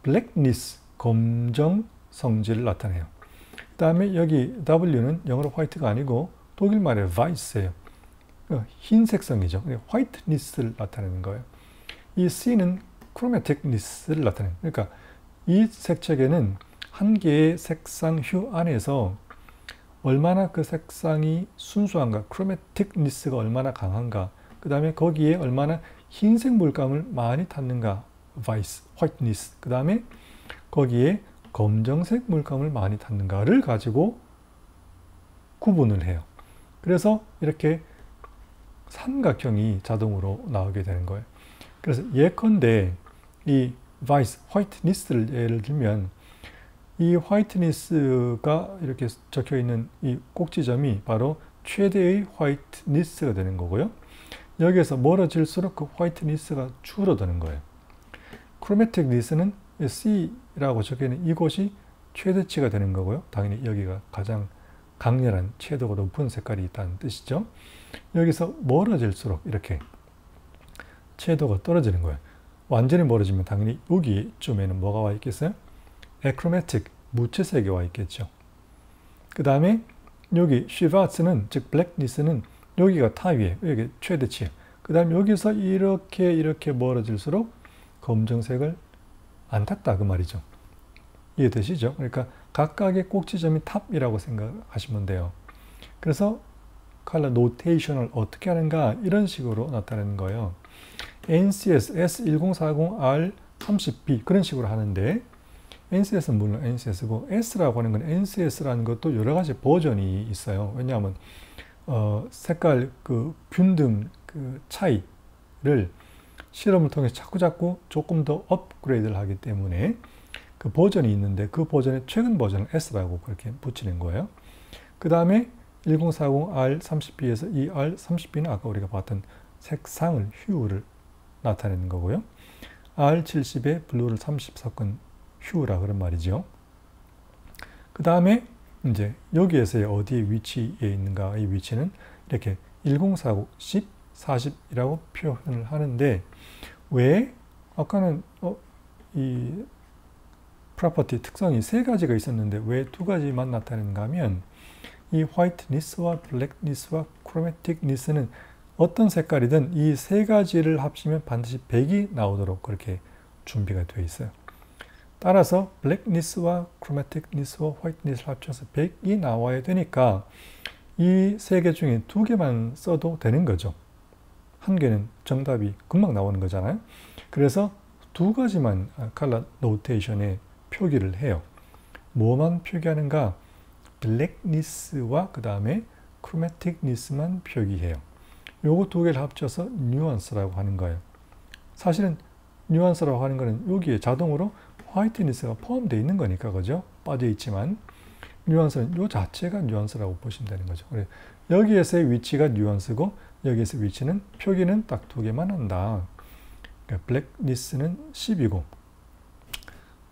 블랙니스, 검정 성질을 나타내요. 그 다음에 여기 W는 영어로 화이트가 아니고 독일 말의 바이스예요. 흰색성이죠. 화이트니스를 나타내는 거예요. 이 C는 크로매틱니스를 나타내는 거예요. 그러니까 이 색채계는 한 개의 색상 휴 안에서 얼마나 그 색상이 순수한가, 크로매틱니스가 얼마나 강한가, 그 다음에 거기에 얼마나 흰색 물감을 많이 탔는가, 화이트니스, 그 다음에 거기에 검정색 물감을 많이 탔는가를 가지고 구분을 해요. 그래서 이렇게 삼각형이 자동으로 나오게 되는 거예요. 그래서 예컨대 이 화이트니스를 예를 들면 이 화이트니스가 이렇게 적혀 있는 이 꼭지점이 바로 최대의 화이트니스가 되는 거고요. 여기에서 멀어질수록 그 화이트니스가 줄어드는 거예요. 크로매틱니스는 C라고 적혀 있는 이곳이 최대치가 되는 거고요. 당연히 여기가 가장 강렬한 채도가 높은 색깔이 있다는 뜻이죠. 여기서 멀어질수록 이렇게 채도가 떨어지는 거예요. 완전히 멀어지면 당연히 여기쯤에는 뭐가 와 있겠어요? 에크로매틱, 무채색이 와 있겠죠. 그 다음에 여기 슈바스는, 즉 블랙니스는 여기가 타위에, 여기 최대치예요. 그 다음에 여기서 이렇게 멀어질수록 검정색을 안 탔다 그 말이죠. 이해되시죠? 그러니까 각각의 꼭지점이 탑이라고 생각하시면 돼요. 그래서 컬러 노테이션을 어떻게 하는가, 이런 식으로 나타내는 거예요. NCS S1040R30B 그런 식으로 하는데, NCS는 물론 NCS고 S라고 하는 건 NCS라는 것도 여러 가지 버전이 있어요. 왜냐하면 색깔 그 균등 그 차이를 실험을 통해서 자꾸 조금 더 업그레이드를 하기 때문에 그 버전이 있는데, 그 버전의 최근 버전을 S라고 그렇게 붙이는 거예요. 그 다음에 1040R30B에서 이 R30B는 아까 우리가 봤던 색상을, 휴를 나타내는 거고요. R70에 블루를 30 섞은 휴라 그런 말이죠. 그 다음에 이제 여기에서의 어디에 위치에 있는가, 이 위치는 이렇게 1049, 10, 40이라고 표현을 하는데, 왜 아까는 이 프로퍼티 특성이 세 가지가 있었는데 왜 두 가지만 나타내는가 하면, 이 화이트니스와 블랙니스와 크로매틱니스는 어떤 색깔이든 이 세 가지를 합치면 반드시 100이 나오도록 그렇게 준비가 되어 있어요. 따라서 블랙니스와 크로매틱니스와 화이트니스를 합쳐서 100이 나와야 되니까 이 세 개 중에 두 개만 써도 되는 거죠. 한 개는 정답이 금방 나오는 거잖아요. 그래서 두 가지만 컬러 노테이션에 표기를 해요. 뭐만 표기하는가? 블랙니스와 그 다음에 크로매틱니스만 표기해요. 요거 두 개를 합쳐서 뉘앙스라고 하는 거예요. 사실은 뉘앙스라고 하는 거는 여기에 자동으로 화이트니스가 포함되어 있는 거니까, 그죠? 빠져 있지만 뉘앙스는 요 자체가 뉘앙스라고 보시면 되는 거죠. 그래서 여기에서의 위치가 뉘앙스고 여기에서 위치는 표기는 딱 두 개만 한다. 그러니까 블랙니스는 10이고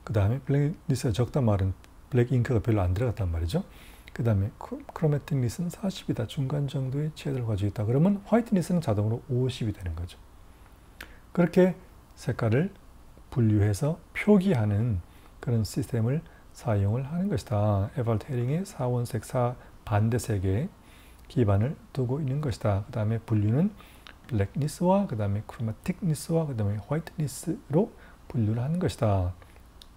그 다음에 블랙니스가 적단 말은 블랙 잉크가 별로 안 들어갔단 말이죠. 그 다음에 크로매틱니스는 40이다. 중간 정도의 채도를 가지고 있다. 그러면 화이트니스는 자동으로 50이 되는 거죠. 그렇게 색깔을 분류해서 표기하는 그런 시스템을 사용을 하는 것이다. 에버트 헤링의 사원색 반대색에 기반을 두고 있는 것이다. 그 다음에 분류는 블랙니스와 그 다음에 크로매틱니스와 그 다음에 화이트니스로 분류를 하는 것이다.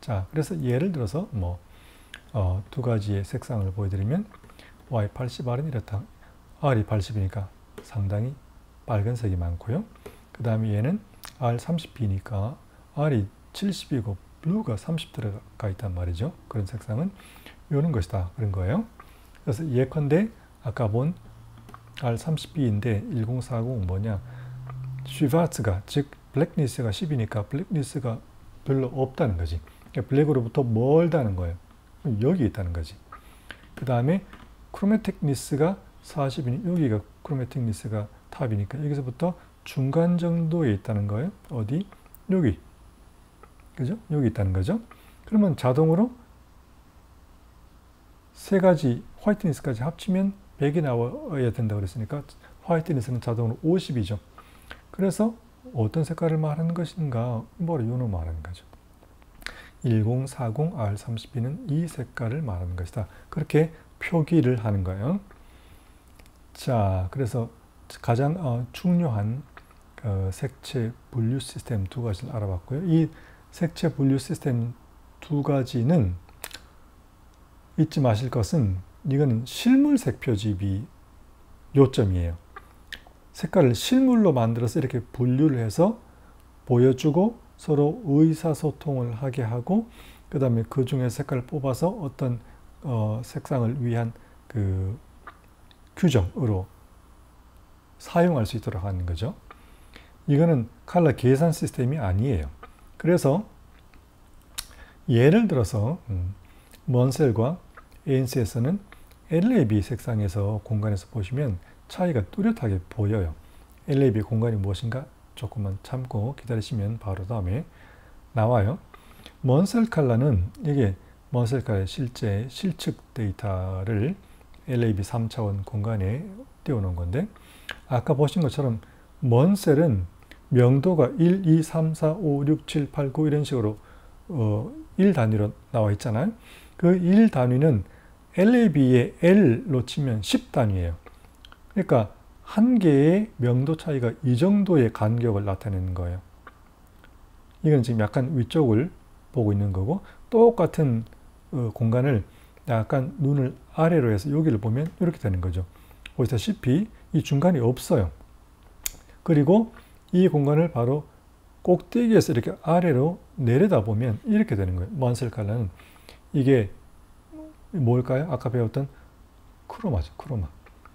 자, 그래서 예를 들어서 두 가지의 색상을 보여드리면 Y80R은 이렇다. R이 80이니까 상당히 빨간색이 많고요. 그 다음에 얘는 R30B니까 R이 70이고 블루가 30 들어가 있단 말이죠. 그런 색상은 요런 것이다. 그런 거예요. 그래서 예컨대 아까 본 R30B인데 1040 뭐냐? 슈바츠가 즉 블랙니스가 10이니까 블랙니스가 별로 없다는 거지. 그러니까 블랙으로부터 멀다는 거예요. 여기 있다는 거지. 그 다음에 크로매틱니스가 40이니 여기가 크로매틱니스가 탑이니까 여기서부터 중간 정도에 있다는 거예요. 어디? 여기. 그죠? 여기 있다는 거죠. 그러면 자동으로 세 가지 화이트니스까지 합치면 100이 나와야 된다고 그랬으니까 화이트니스는 자동으로 50이죠. 그래서 어떤 색깔을 말하는 것인가? 뭐를 요놈 말하는 거죠. 1040 R30B는 이 색깔을 말하는 것이다. 그렇게 표기를 하는 거예요. 자, 그래서 가장 중요한 색채 분류 시스템 두 가지를 알아봤고요. 이 색채 분류 시스템 두 가지는 잊지 마실 것은 이거는 실물색 표집이 요점이에요. 색깔을 실물로 만들어서 이렇게 분류를 해서 보여주고 서로 의사소통을 하게 하고 그 다음에 그 중에 색깔을 뽑아서 어떤 색상을 위한 그 규정으로 사용할 수 있도록 하는 거죠. 이거는 컬러 계산 시스템이 아니에요. 그래서 예를 들어서 먼셀과 ANS에서는 LAB 색상에서 공간에서 보시면 차이가 뚜렷하게 보여요. LAB 공간이 무엇인가 조금만 참고 기다리시면 바로 다음에 나와요. 먼셀 컬러는 이게 먼셀 컬러의 실제 실측 데이터를 LAB 3차원 공간에 띄워놓은 건데 아까 보신 것처럼 먼셀은 명도가 1, 2, 3, 4, 5, 6, 7, 8, 9 이런 식으로 1 단위로 나와 있잖아요. 그 1 단위는 LAB의 L로 치면 10 단위예요. 그러니까 한 개의 명도 차이가 이 정도의 간격을 나타내는 거예요. 이건 지금 약간 위쪽을 보고 있는 거고 똑같은 공간을 약간 눈을 아래로 해서 여기를 보면 이렇게 되는 거죠. 보시다시피 이 중간이 없어요. 그리고 이 공간을 바로 꼭대기에서 이렇게 아래로 내려다보면 이렇게 되는 거예요. 먼셀 컬러는 이게 뭘까요? 아까 배웠던 크로마죠. 크로마.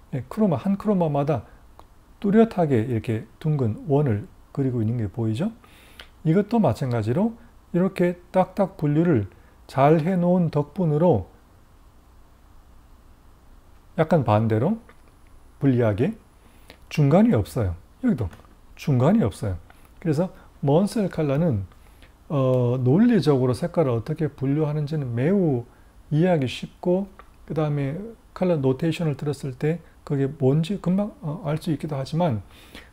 네, 크로마 한 크로마마다 뚜렷하게 이렇게 둥근 원을 그리고 있는 게 보이죠? 이것도 마찬가지로 이렇게 딱딱 분류를 잘 해놓은 덕분으로 약간 반대로 불리하게 중간이 없어요. 여기도 중간이 없어요. 그래서 먼셀 컬러는 논리적으로 색깔을 어떻게 분류하는지는 매우 이해하기 쉽고 그 다음에 컬러 노테이션을 들었을 때 그게 뭔지 금방 알 수 있기도 하지만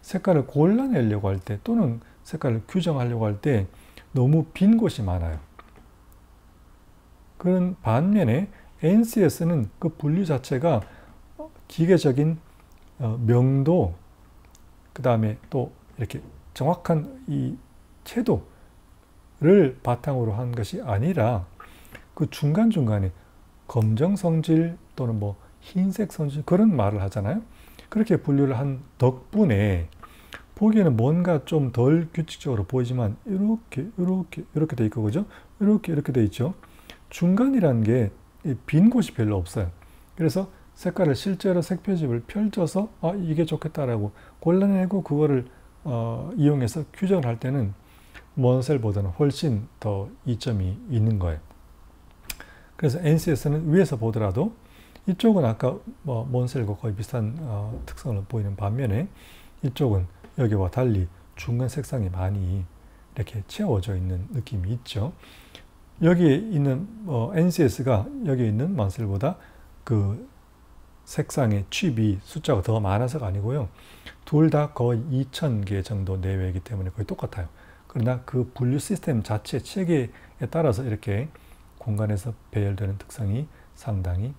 색깔을 골라내려고 할 때 또는 색깔을 규정하려고 할 때 너무 빈 곳이 많아요. 그런 반면에 NCS는 그 분류 자체가 기계적인 명도, 그 다음에 또 이렇게 정확한 이 채도를 바탕으로 한 것이 아니라 그 중간중간에 검정 성질 또는 뭐 흰색 성질 그런 말을 하잖아요. 그렇게 분류를 한 덕분에 보기에는 뭔가 좀 덜 규칙적으로 보이지만 이렇게 돼 있고, 그죠? 이렇게 돼 있죠. 중간이라는 게 빈 곳이 별로 없어요. 그래서 색깔을 실제로 색표집을 펼쳐서 이게 좋겠다라고 골라내고 그거를 이용해서 규정을 할 때는 먼셀보다는 훨씬 더 이점이 있는 거예요. 그래서 NCS는 위에서 보더라도 이쪽은 아까 먼셀과 거의 비슷한 특성을 보이는 반면에 이쪽은 여기와 달리 중간 색상이 많이 이렇게 채워져 있는 느낌이 있죠. 여기에 있는 NCS가 여기 있는 먼셀보다 그 색상의 칩이 숫자가 더 많아서가 아니고요. 둘 다 거의 2000개 정도 내외이기 때문에 거의 똑같아요. 그러나 그 분류 시스템 자체 체계에 따라서 이렇게 공간에서 배열되는 특성이 상당히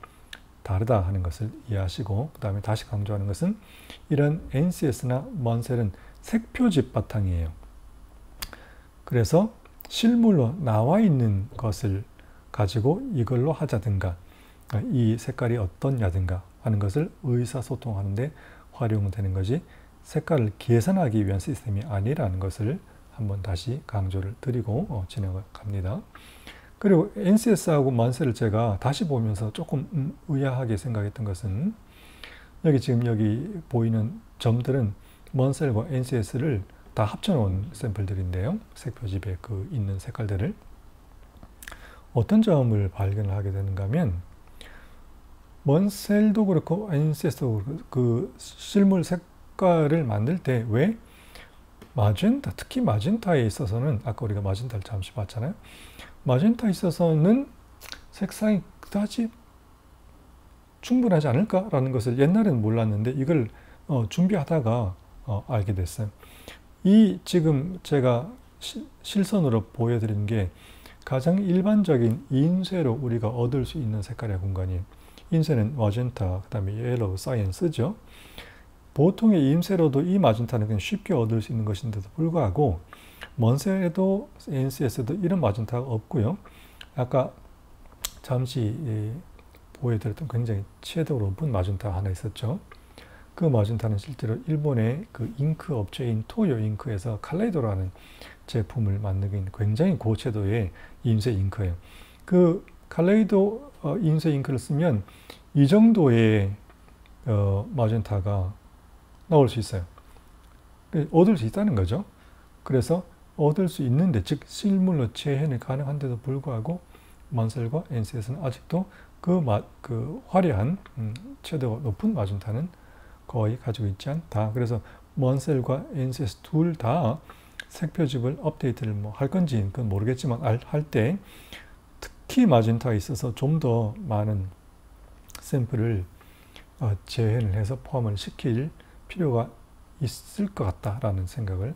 다르다 하는 것을 이해하시고, 그 다음에 다시 강조하는 것은 이런 NCS나 먼셀은 색표집 바탕이에요. 그래서 실물로 나와 있는 것을 가지고 이걸로 하자든가 이 색깔이 어떠냐든가 하는 것을 의사소통하는데 활용되는 것이 색깔을 계산하기 위한 시스템이 아니라는 것을 한번 다시 강조를 드리고 진행을 갑니다. 그리고 NCS하고 먼셀을 제가 다시 보면서 조금 의아하게 생각했던 것은 지금 여기 보이는 점들은 먼셀과 NCS를 다 합쳐놓은 샘플들인데요. 색표집에 그 있는 색깔들을 어떤 점을 발견을 하게 되는가 하면 먼셀도 그렇고 NCS도 그렇고 그 실물 색깔을 만들 때 왜 마젠타, 특히 마젠타에 있어서는 아까 우리가 마젠타를 잠시 봤잖아요. 마젠타에 있어서는 색상이 그다지 충분하지 않을까라는 것을 옛날에는 몰랐는데 이걸 준비하다가 알게 됐어요. 이 지금 제가 실선으로 보여드린 게 가장 일반적인 인쇄로 우리가 얻을 수 있는 색깔의 공간이에요. 인쇄는 마젠타, 그 다음에 옐로우, 사이언 쓰죠. 보통의 인쇄로도 이 마젠타는 그냥 쉽게 얻을 수 있는 것인데도 불구하고 먼셀에도 NCS에도 이런 마젠타가 없고요. 아까 잠시 보여드렸던 굉장히 채도가 높은 마젠타 하나 있었죠. 그 마젠타는 실제로 일본의 그 잉크 업체인 토요 잉크에서 칼레이도라는 제품을 만들고 있는 굉장히 고채도의 인쇄 잉크예요. 그 칼레이도 인쇄 잉크를 쓰면 이 정도의 마젠타가 나올 수 있어요. 얻을 수 있다는 거죠. 그래서 얻을 수 있는데, 즉 실물로 재현이 가능한데도 불구하고 먼셀과 NCS는 아직도 그 화려한 채도가 높은 마젠타는 거의 가지고 있지 않다. 그래서 먼셀과 NCS 둘 다 색표집을 업데이트를 할 건지 그건 모르겠지만 할 때 특히 마젠타에 있어서 좀 더 많은 샘플을 재현을 해서 포함을 시킬 필요가 있을 것 같다라는 생각을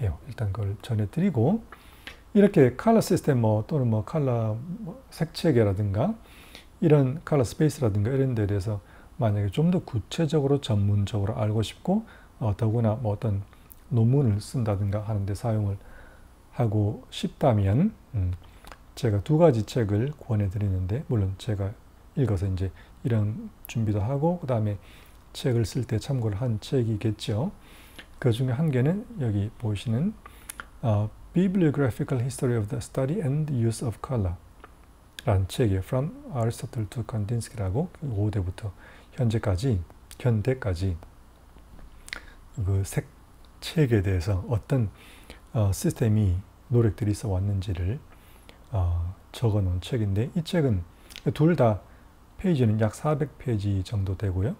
해요. 일단 그걸 전해드리고, 이렇게 컬러 시스템 또는 컬러 색체계라든가 이런 컬러 스페이스라든가 이런 데 대해서 만약에 좀 더 구체적으로 전문적으로 알고 싶고 더구나 어떤 논문을 쓴다든가 하는데 사용을 하고 싶다면 제가 두 가지 책을 권해 드리는데, 물론 제가 읽어서 이제 이런 준비도 하고 그 다음에 책을 쓸 때 참고를 한 책이겠죠. 그 중에 한 개는 여기 보시는 Bibliographical History of the Study and Use of Color 라는 책이에요. From Aristotle to Kandinsky라고 5대부터 현대까지 그 색책에 대해서 어떤 시스템이 노력들이 있어 왔는지를 적어 놓은 책인데, 이 책은 둘 다 페이지는 약 400페이지 정도 되고요.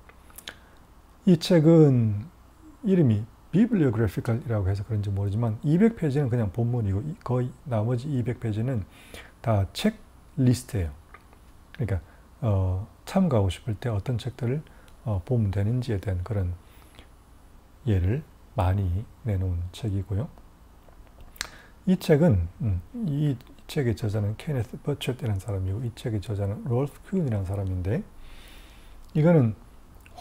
이 책은 이름이 비블리오그래피컬이라고 해서 그런지 모르지만 200페이지는 그냥 본문이고 거의 나머지 200페이지는 다 책 리스트예요. 그러니까 참고하고 싶을 때 어떤 책들을 보면 되는지에 대한 그런 예를 많이 내놓은 책이고요. 이 책은 이 책의 저자는 케네스 버쳇이라는 사람이고 이 책의 저자는 롤프 퀼이라는 사람인데 이거는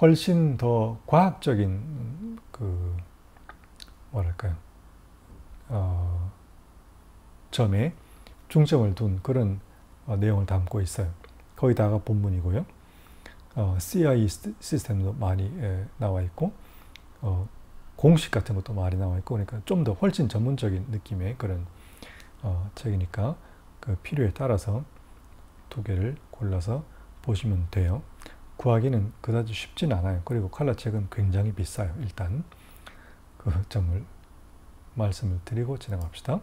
훨씬 더 과학적인 그 뭐랄까요 점에 중점을 둔 그런 내용을 담고 있어요. 거의 다가 본문이고요. CI 시스템도 많이 나와 있고 공식 같은 것도 많이 나와 있고 그러니까 좀 더 훨씬 전문적인 느낌의 그런 책이니까 그 필요에 따라서 두 개를 골라서 보시면 돼요. 구하기는 그다지 쉽진 않아요. 그리고 컬러 책은 굉장히 비싸요. 일단 그 점을 말씀을 드리고 진행합시다.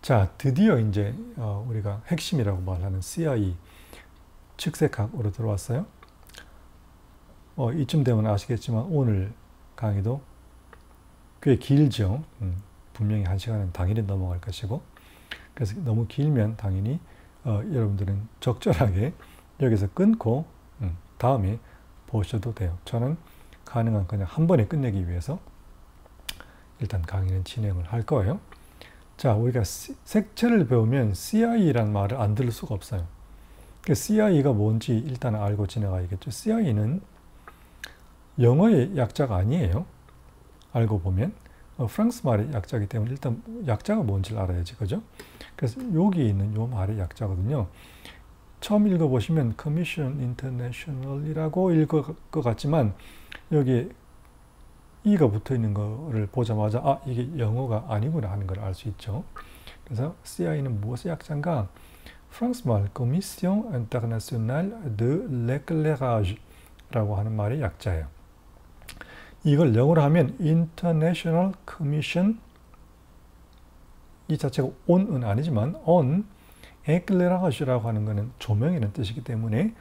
자, 드디어 이제 우리가 핵심이라고 말하는 CI 측색학으로 들어왔어요. 이쯤 되면 아시겠지만 오늘 강의도 꽤 길죠. 분명히 1시간은 당연히 넘어갈 것이고 그래서 너무 길면 당연히 여러분들은 적절하게 여기서 끊고 다음에 보셔도 돼요. 저는 가능한 그냥 한 번에 끝내기 위해서 일단 강의는 진행을 할 거예요. 자, 우리가 색채를 배우면 CI란 말을 안 들을 수가 없어요. CI가 뭔지 일단 알고 지나가야겠죠. CI는 영어의 약자가 아니에요. 알고 보면 프랑스 말의 약자이기 때문에 일단 약자가 뭔지를 알아야지, 그죠? 그래서 여기 있는 요 말의 약자거든요. 처음 읽어보시면 Commission International이라고 읽을 것 같지만 여기에 E가 붙어 있는 거를 보자마자 아, 이게 영어가 아니구나 하는 걸 알 수 있죠. 그래서 CI는 무엇의 약자인가? 프랑스 말 Commission Internationale de l'Éclairage 라고 하는 말의 약자예요. 이걸 영어로 하면 International Commission 이 자체가 on은 아니지만 on éclairage라고 하는 것은 조명이라는 뜻이기 때문에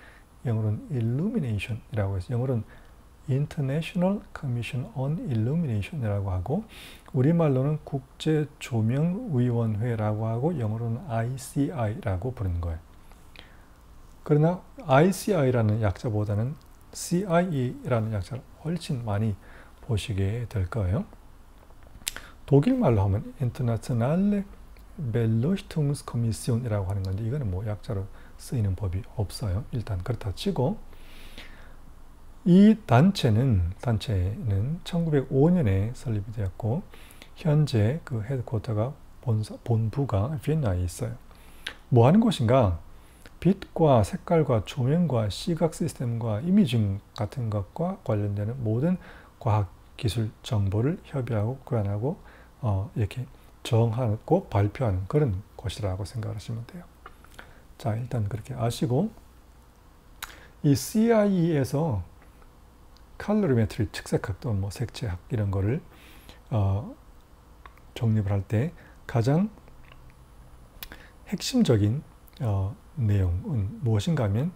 영어로는 illumination이라고 해서 영어로는 International Commission on Illumination이라고 하고 우리말로는 국제조명위원회라고 하고 영어로는 ICI라고 부르는 거예요. 그러나 ICI라는 약자보다는 CIE라는 약자를 훨씬 많이 보시게 될 거예요. 독일말로 하면 Internationale Beleuchtungskommission이라고 하는 건데 이거는 뭐 약자로 쓰이는 법이 없어요. 일단 그렇다 치고 이 단체는 1905년에 설립이 되었고 현재 그 헤드쿼터가 본부가 비엔나에 있어요. 뭐 하는 곳인가? 빛과 색깔과 조명과 시각 시스템과 이미징 같은 것과 관련되는 모든 과학 기술 정보를 협의하고 교환하고 이렇게 정하고 발표하는 그런 곳이라고 생각하시면 돼요. 자, 일단 그렇게 아시고 이 CIE에서 칼로리메트리 측색학 또는 뭐 색채학 이런 거를 정립을 할 때 가장 핵심적인 내용은 무엇인가 하면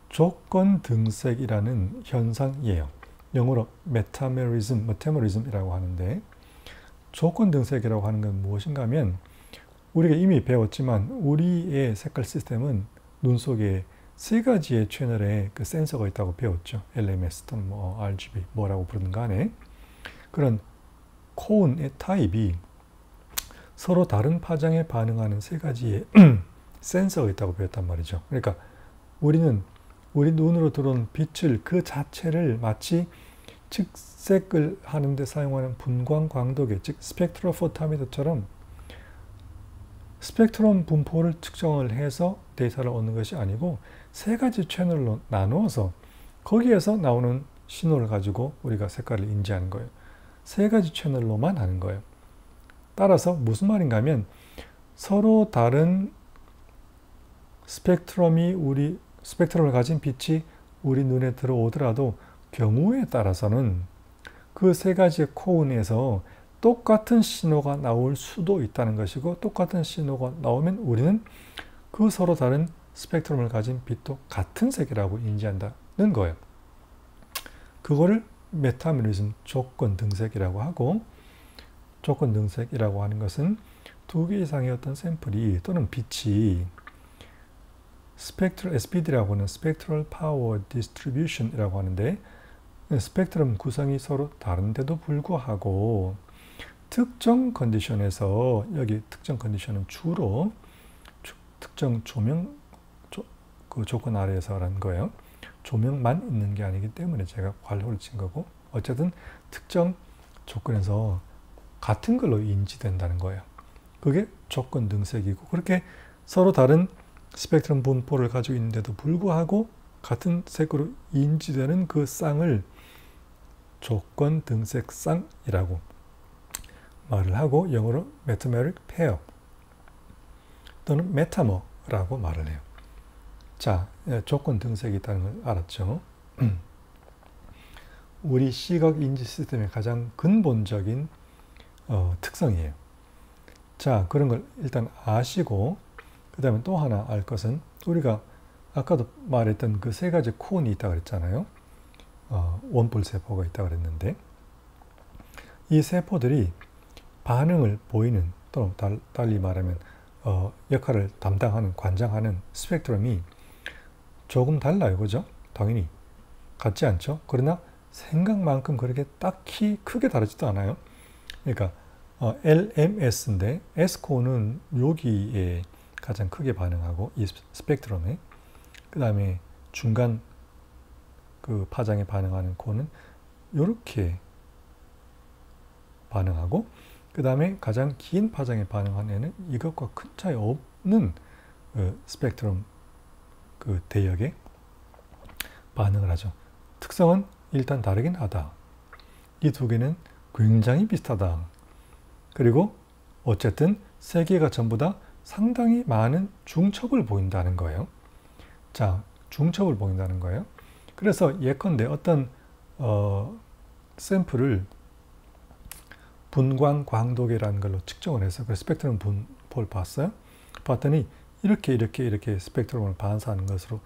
조건 등색이라는 현상이에요. 영어로 메타메리즘이라고 하는데 조건 등색이라고 하는 건 무엇인가 하면 우리가 이미 배웠지만 우리의 색깔 시스템은 눈 속에 세 가지의 채널에 그 센서가 있다고 배웠죠. LMS 또는 뭐 RGB 뭐라고 부르는 간에 그런 코온의 타입이 서로 다른 파장에 반응하는 세 가지의 센서가 있다고 배웠단 말이죠. 그러니까 우리는 우리 눈으로 들어오는 빛을 그 자체를 마치 측색을 하는데 사용하는 분광 광도계, 즉 스펙트로포타미터처럼 스펙트럼 분포를 측정을 해서 데이터를 얻는 것이 아니고 세 가지 채널로 나누어서 거기에서 나오는 신호를 가지고 우리가 색깔을 인지하는 거예요. 세 가지 채널로만 하는 거예요. 따라서 무슨 말인가 하면 서로 다른 스펙트럼을 가진 빛이 우리 눈에 들어오더라도 경우에 따라서는 그 세 가지의 코온에서 똑같은 신호가 나올 수도 있다는 것이고 똑같은 신호가 나오면 우리는 그 서로 다른 스펙트럼을 가진 빛도 같은 색이라고 인지한다는 거예요. 그거를 메타메리즘 조건 등색이라고 하고 조건 등색이라고 하는 것은 두 개 이상의 어떤 샘플이 또는 빛이 스펙트럴 SPD라고 하는 Spectral Power Distribution이라고 하는데 스펙트럼 구성이 서로 다른데도 불구하고 특정 컨디션에서 여기 특정 컨디션은 주로 특정 조명 그 조건 아래에서라는 거예요. 조명만 있는 게 아니기 때문에 제가 괄호를 친 거고 어쨌든 특정 조건에서 같은 걸로 인지된다는 거예요. 그게 조건 등색이고 그렇게 서로 다른 스펙트럼 분포를 가지고 있는데도 불구하고 같은 색으로 인지되는 그 쌍을 조건 등색 쌍이라고 말을 하고 영어로 Metameric Pair 또는 Metamer라고 말을 해요. 자, 조건 등색이 있다는 걸 알았죠? 우리 시각 인지 시스템의 가장 근본적인 특성이에요. 자, 그런 걸 일단 아시고 그 다음에 또 하나 알 것은 우리가 아까도 말했던 그 세 가지 콘이 있다고 그랬잖아요. 원뿔 세포가 있다고 그랬는데 이 세포들이 반응을 보이는 또는 달리 말하면 역할을 담당하는 관장하는 스펙트럼이 조금 달라요. 그죠? 당연히 같지 않죠? 그러나 생각만큼 그렇게 딱히 크게 다르지도 않아요. 그러니까 LMS인데 S코는 여기에 가장 크게 반응하고 이 스펙트럼에 그 다음에 중간 그 파장에 반응하는 코는 이렇게 반응하고 그 다음에 가장 긴 파장에 반응하는 애는 이것과 큰 차이 없는 스펙트럼 그 대역에 반응을 하죠. 특성은 일단 다르긴 하다. 이 두 개는 굉장히 비슷하다. 그리고 어쨌든 세 개가 전부 다 상당히 많은 중첩을 보인다는 거예요. 자, 중첩을 보인다는 거예요. 그래서 예컨대 어떤 샘플을 분광 광도계라는 걸로 측정을 해서 그 스펙트럼 분포를 봤어요. 봤더니 이렇게 스펙트럼을 반사하는 것으로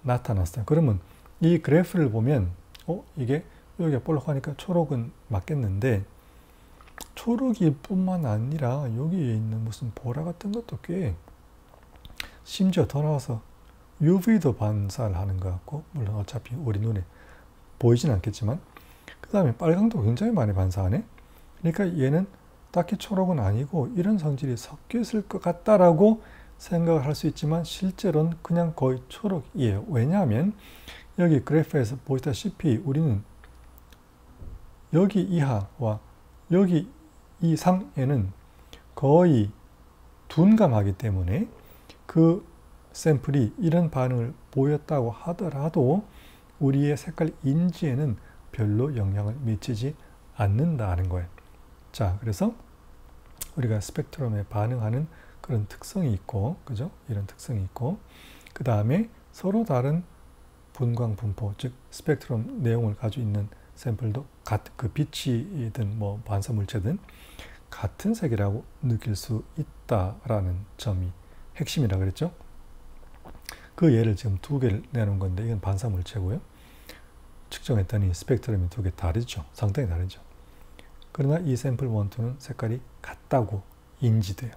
나타났어요. 그러면 이 그래프를 보면 이게 여기가 볼록하니까 초록은 맞겠는데 초록이 뿐만 아니라 여기에 있는 무슨 보라 같은 것도 꽤 심지어 더 나와서 UV도 반사를 하는 것 같고 물론 어차피 우리 눈에 보이진 않겠지만 그 다음에 빨강도 굉장히 많이 반사하네. 그러니까 얘는 딱히 초록은 아니고 이런 성질이 섞여 있을 것 같다라고 생각을 할 수 있지만 실제로는 그냥 거의 초록이에요. 왜냐하면 여기 그래프에서 보시다시피 우리는 여기 이하와 여기 이상에는 거의 둔감하기 때문에 그 샘플이 이런 반응을 보였다고 하더라도 우리의 색깔 인지에는 별로 영향을 미치지 않는다는 거예요. 자, 그래서 우리가 스펙트럼에 반응하는 그런 특성이 있고, 그죠? 이런 특성이 있고, 그 다음에 서로 다른 분광 분포, 즉 스펙트럼 내용을 가지고 있는 샘플도 그 빛이든 뭐 반사 물체든 같은 색이라고 느낄 수 있다라는 점이 핵심이라 그랬죠. 그 예를 지금 두 개를 내놓은 건데 이건 반사 물체고요. 측정했더니 스펙트럼이 두 개 다르죠. 상당히 다르죠. 그러나 이 샘플 1, 2는 색깔이 같다고 인지돼요.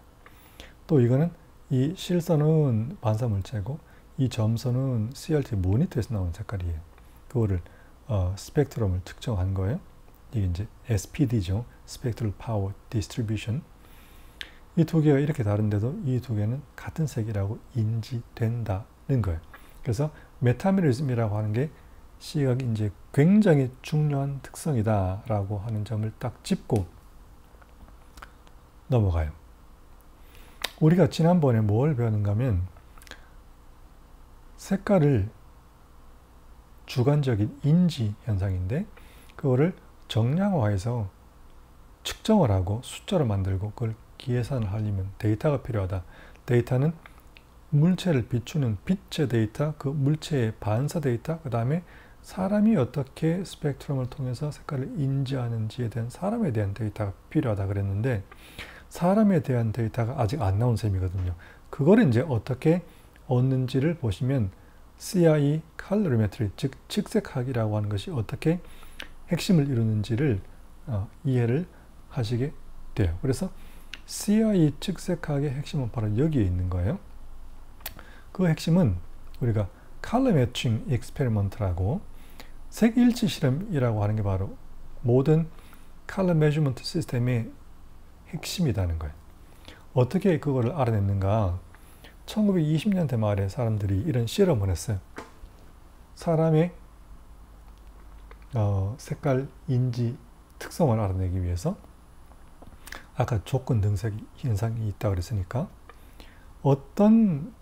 또 이거는 이 실선은 반사 물체고 이 점선은 CRT 모니터에서 나온 색깔이에요. 그거를 스펙트럼을 측정한 거예요. 이게 이제 SPD죠. Spectral Power Distribution. 이 두 개가 이렇게 다른데도 이 두 개는 같은 색이라고 인지된다는 거예요. 그래서 메타메리즘이라고 하는 게 시각 인지에 굉장히 중요한 특성이다라고 하는 점을 딱 짚고 넘어가요. 우리가 지난번에 뭘 배웠는가 하면 색깔을 주관적인 인지 현상인데 그거를 정량화해서 측정을 하고 숫자로 만들고 그걸 계산을 하려면 데이터가 필요하다. 데이터는 물체를 비추는 빛의 데이터, 그 물체의 반사 데이터, 그 다음에 사람이 어떻게 스펙트럼을 통해서 색깔을 인지하는지에 대한 사람에 대한 데이터가 필요하다 그랬는데 사람에 대한 데이터가 아직 안 나온 셈이거든요. 그걸 이제 어떻게 얻는지를 보시면 CIE 칼로리메트리, 즉 측색학이라고 하는 것이 어떻게 핵심을 이루는지를 이해를 하시게 돼요. 그래서 CIE 측색학의 핵심은 바로 여기에 있는 거예요. 그 핵심은 우리가 컬러 매칭 익스페리먼트라고 색 일치 실험이라고 하는 게 바로 모든 컬러 매지먼트 시스템의 핵심이라는 거예요. 어떻게 그거를 알아냈는가? 1920년대 말에 사람들이 이런 실험을 했어요. 사람의 색깔 인지 특성을 알아내기 위해서 아까 조건 등색 현상이 있다고 그랬으니까 어떤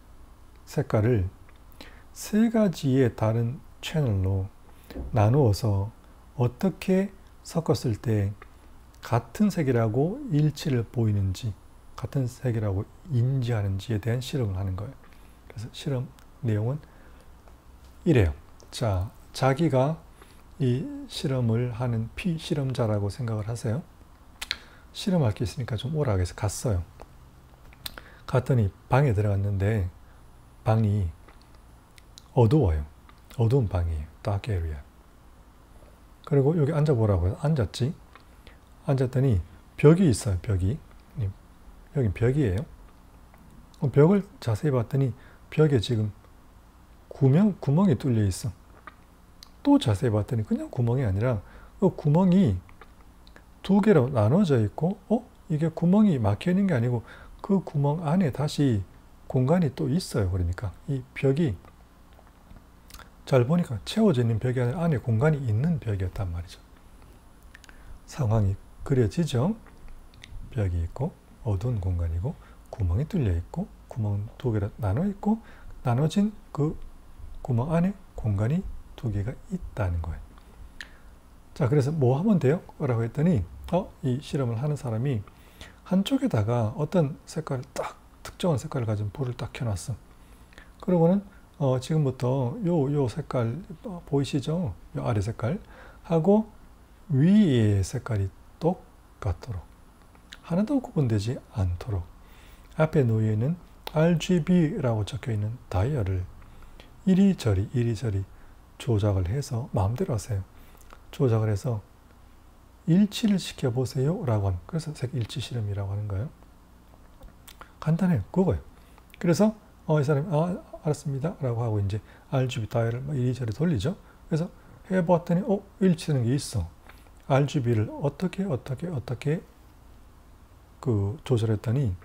색깔을 세 가지의 다른 채널로 나누어서 어떻게 섞었을 때 같은 색이라고 일치를 보이는지 같은 색이라고 인지하는지에 대한 실험을 하는 거예요. 그래서 실험 내용은 이래요. 자, 자기가 이 실험을 하는 피실험자라고 생각을 하세요. 실험할 게 있으니까 좀 오라 해서 갔어요. 갔더니 방에 들어갔는데 방이 어두워요. 어두운 방이에요. dark area. 그리고 여기 앉아보라고 해서 앉았지. 앉았더니 벽이 있어요. 벽이. 여기 벽이에요. 벽을 자세히 봤더니 벽에 지금 구멍이 뚫려 있어. 또 자세히 봤더니 그냥 구멍이 아니라 그 구멍이 두 개로 나눠져 있고 이게 구멍이 막혀 있는 게 아니고 그 구멍 안에 다시 공간이 또 있어요. 그러니까 이 벽이 잘 보니까 채워져 있는 벽이 아니라 안에 공간이 있는 벽이었단 말이죠. 상황이 그려지죠. 벽이 있고 어두운 공간이고 구멍이 뚫려 있고 구멍 두 개로 나눠 있고 나눠진 그 구멍 안에 공간이 두 개가 있다는 거예요. 자, 그래서 뭐 하면 돼요? 라고 했더니 이 실험을 하는 사람이 한쪽에다가 어떤 색깔을 딱 특정한 색깔을 가진 불을 딱 켜놨어. 그러고는 지금부터 요 색깔 보이시죠? 요 아래 색깔 하고 위의 색깔이 똑같도록 하나도 구분되지 않도록 앞에 놓여 있는 RGB라고 적혀 있는 다이얼을 이리저리 조작을 해서 마음대로 하세요. 조작을 해서 일치를 시켜보세요 라고 하는, 그래서 색 일치 실험이라고 하는 거예요. 간단해요. 그거예요. 그래서 이 사람이 알았습니다 라고 하고 이제 RGB 다이얼을 이리저리 돌리죠. 그래서 해봤더니 일치되는 게 있어. RGB를 어떻게 조절했더니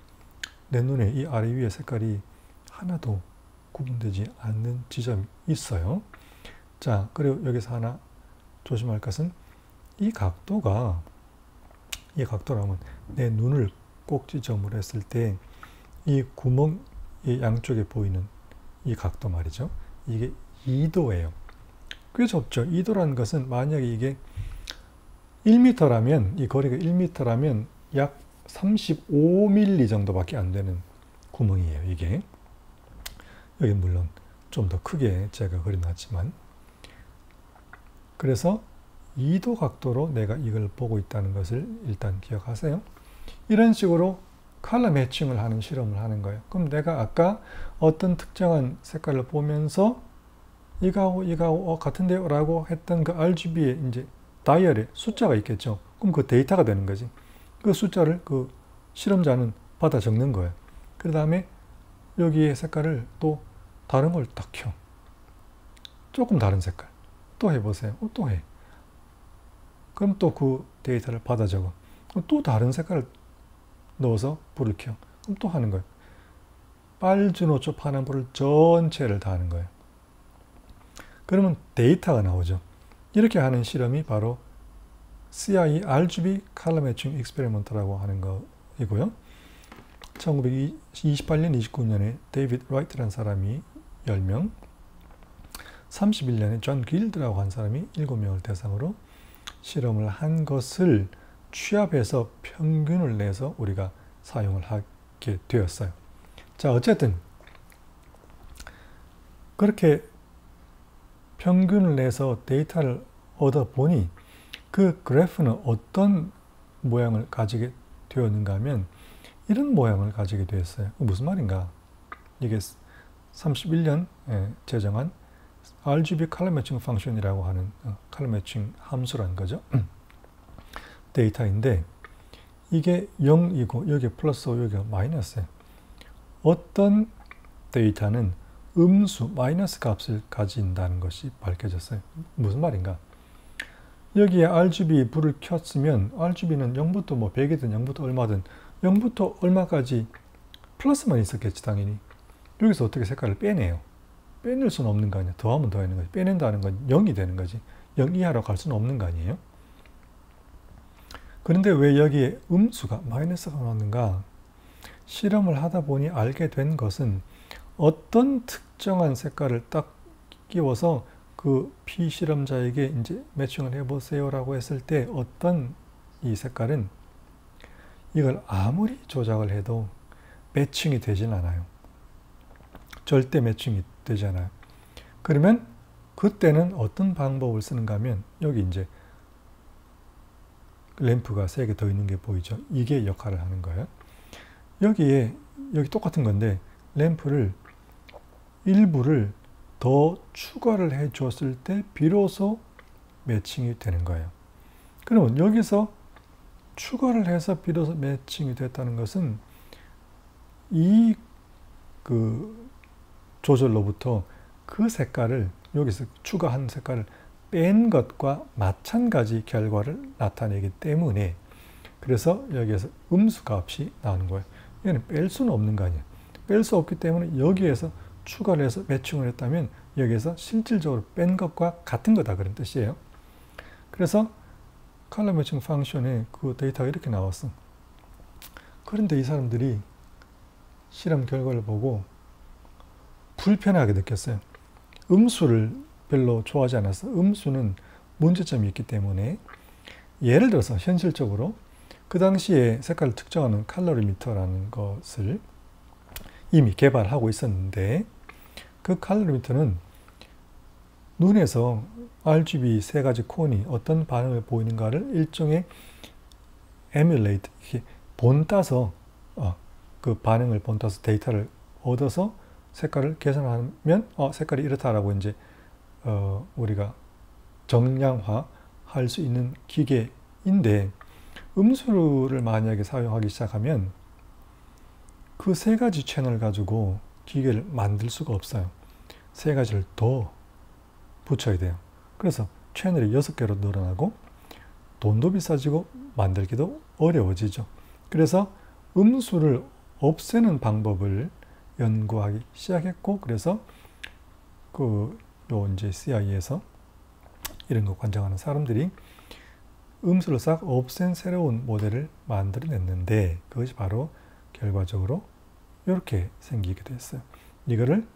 내 눈에 이 아래 위에 색깔이 하나도 구분되지 않는 지점이 있어요. 자, 그리고 여기서 하나 조심할 것은 이 각도라면 내 눈을 꼭지점으로 했을 때 이 구멍 양쪽에 보이는 이 각도 말이죠. 이게 2도예요. 꽤 좁죠. 2도라는 것은 만약에 이게 1m라면 이 거리가 1m라면 약 35mm 정도밖에 안 되는 구멍이에요. 이게 여기 물론 좀 더 크게 제가 그려놨지만 그래서 2도 각도로 내가 이걸 보고 있다는 것을 일단 기억하세요. 이런 식으로 컬러 매칭을 하는 실험을 하는 거예요. 그럼 내가 아까 어떤 특정한 색깔을 보면서 이거하고 같은데요? 라고 했던 그 RGB에 이제 다이얼에 숫자가 있겠죠. 그럼 그 데이터가 되는 거지. 그 숫자를 그 실험자는 받아 적는 거예요. 그 다음에 여기에 색깔을 또 다른 걸 딱 켜. 조금 다른 색깔. 또 해보세요. 또 해. 그럼 또 그 데이터를 받아 적어. 또 다른 색깔을 넣어서 불을 켜. 그럼 또 하는 거예요. 빨주노초 파란불을 전체를 다 하는 거예요. 그러면 데이터가 나오죠. 이렇게 하는 실험이 바로 CIE RGB Color Matching Experiment라고 하는 거이고요. 1928년, 29년에 데이비드 라이트라는 사람이 10명, 31년에 존 길드라고 한 사람이 7명을 대상으로 실험을 한 것을 취합해서 평균을 내서 우리가 사용을 하게 되었어요. 자, 어쨌든 그렇게 평균을 내서 데이터를 얻어 보니 그 그래프는 어떤 모양을 가지게 되었는가 하면 이런 모양을 가지게 되었어요. 무슨 말인가? 이게 31년 제정한 RGB 컬러 매칭 펑션이라고 하는 컬러 매칭 함수라는 거죠. 데이터인데 이게 0이고 여기 플러스고 여기가 마이너스예요. 어떤 데이터는 음수, 마이너스 값을 가진다는 것이 밝혀졌어요. 무슨 말인가? 여기에 RGB 불을 켰으면 RGB는 0부터 뭐 100이든 0부터 얼마든 0부터 얼마까지 플러스만 있었겠지 당연히. 여기서 어떻게 색깔을 빼내요? 빼낼 수는 없는 거 아니야. 더하면 더하는 거지. 빼낸다는 건 0이 되는 거지. 0 이하로 갈 수는 없는 거 아니에요? 그런데 왜 여기에 음수가 마이너스가 나왔는가? 실험을 하다 보니 알게 된 것은 어떤 특정한 색깔을 딱 끼워서 그 피실험자에게 이제 매칭을 해보세요라고 했을 때 어떤 이 색깔은 이걸 아무리 조작을 해도 매칭이 되진 않아요. 절대 매칭이 되지 않아요. 그러면 그때는 어떤 방법을 쓰는가 하면 여기 이제 램프가 3개 더 있는 게 보이죠? 이게 역할을 하는 거예요. 여기 똑같은 건데 램프를 일부를 더 추가를 해 줬을 때 비로소 매칭이 되는 거예요. 그러면 여기서 추가를 해서 비로소 매칭이 됐다는 것은 이 조절로부터 그 색깔을 여기서 추가한 색깔을 뺀 것과 마찬가지 결과를 나타내기 때문에 그래서 여기에서 음수 값이 나오는 거예요. 얘는 뺄 수는 없는 거 아니에요. 뺄 수 없기 때문에 여기에서 추가를 해서 매칭을 했다면 여기에서 실질적으로 뺀 것과 같은 거다 그런 뜻이에요. 그래서 컬러 매칭 펑션에 그 데이터가 이렇게 나왔어. 그런데 이 사람들이 실험 결과를 보고 불편하게 느꼈어요. 음수를 별로 좋아하지 않았어. 음수는 문제점이 있기 때문에 예를 들어서 현실적으로 그 당시에 색깔을 측정하는 칼로리미터라는 것을 이미 개발하고 있었는데 그 칼로리미터는 눈에서 RGB 3가지 콘이 어떤 반응을 보이는가를 일종의 emulate, 본따서 그 반응을 본따서 데이터를 얻어서 색깔을 계산하면 색깔이 이렇다라고 이제 우리가 정량화 할 수 있는 기계인데 음수를 만약에 사용하기 시작하면 그 3가지 채널 가지고 기계를 만들 수가 없어요. 3가지를 더 붙여야 돼요. 그래서 채널이 6개로 늘어나고 돈도 비싸지고 만들기도 어려워지죠. 그래서 음수를 없애는 방법을 연구하기 시작했고 그래서 이제 CI에서 이런 거 관장하는 사람들이 음수를 싹 없앤 새로운 모델을 만들어냈는데 그것이 바로 결과적으로 이렇게 생기게 됐어요. 이거를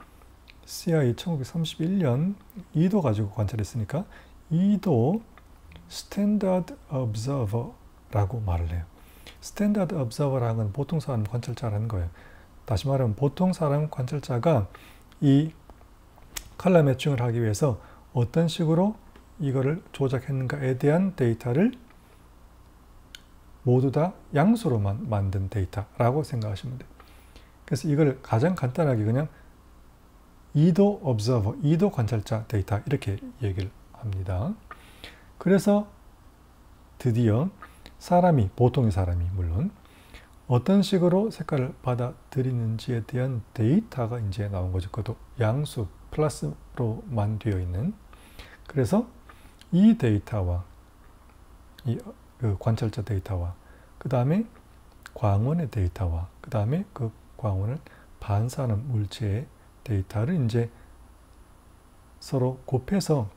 CI 1931년 2도 가지고 관찰했으니까 2도 Standard Observer라고 말을 해요. Standard Observer라는 건 보통 사람 관찰자라는 거예요. 다시 말하면 보통 사람 관찰자가 이 컬러 매칭을 하기 위해서 어떤 식으로 이거를 조작했는가에 대한 데이터를 모두 다 양수로만 만든 데이터라고 생각하시면 돼요. 그래서 이걸 가장 간단하게 그냥 2도 observer, 2도 관찰자 데이터 이렇게 얘기를 합니다. 그래서 드디어 사람이, 보통의 사람이 물론 어떤 식으로 색깔을 받아들이는지에 대한 데이터가 이제 나온 거죠. 그것도 양수 플러스로만 되어 있는. 그래서 이 데이터와 그 관찰자 데이터와 그 다음에 광원의 데이터와 그 다음에 그 광원을 반사하는 물체의 데이터를 이제 서로 곱해서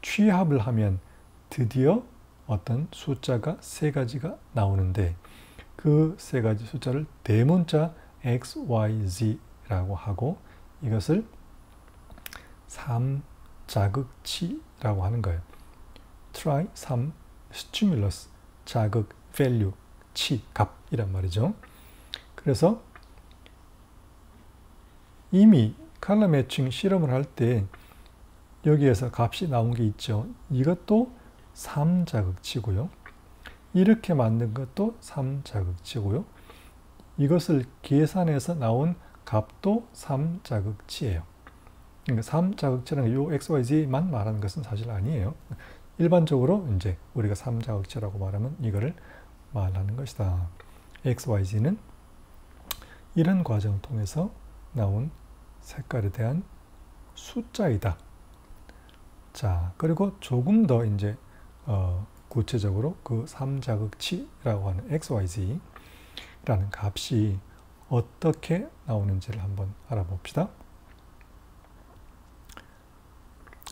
취합을 하면 드디어 어떤 숫자가 3가지가 나오는데 그 3가지 숫자를 대문자 XYZ라고 하고 이것을 3자극치라고 하는 거예요. try 3 stimulus 자극 value 치 값이란 말이죠. 그래서 이미 컬러 매칭 실험을 할 때 여기에서 값이 나온 게 있죠. 이것도 3자극치고요. 이렇게 만든 것도 3자극치고요. 이것을 계산해서 나온 값도 3자극치예요. 그러니까 3자극치라는 이 XYZ만 말하는 것은 사실 아니에요. 일반적으로 이제 우리가 3자극치라고 말하면 이거를 말하는 것이다. XYZ는 이런 과정을 통해서 나온 색깔에 대한 숫자이다. 자, 그리고 조금 더 이제 구체적으로 그 3자극치라고 하는 XYZ라는 값이 어떻게 나오는지를 한번 알아봅시다.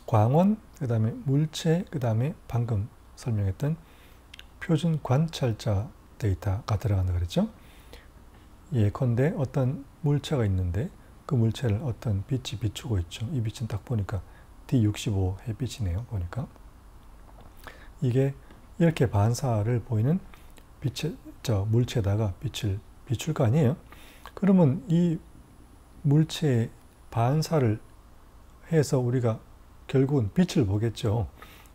광원, 그 다음에 물체, 그 다음에 방금 설명했던 표준 관찰자 데이터가 들어간다 그랬죠. 예컨대 어떤 물체가 있는데 그 물체를 어떤 빛이 비추고 있죠. 이 빛은 딱 보니까 D65 햇빛이네요. 보니까 이게 이렇게 반사를 보이는 물체에다가 빛을 비출 거 아니에요. 그러면 이 물체의 반사를 해서 우리가 결국은 빛을 보겠죠.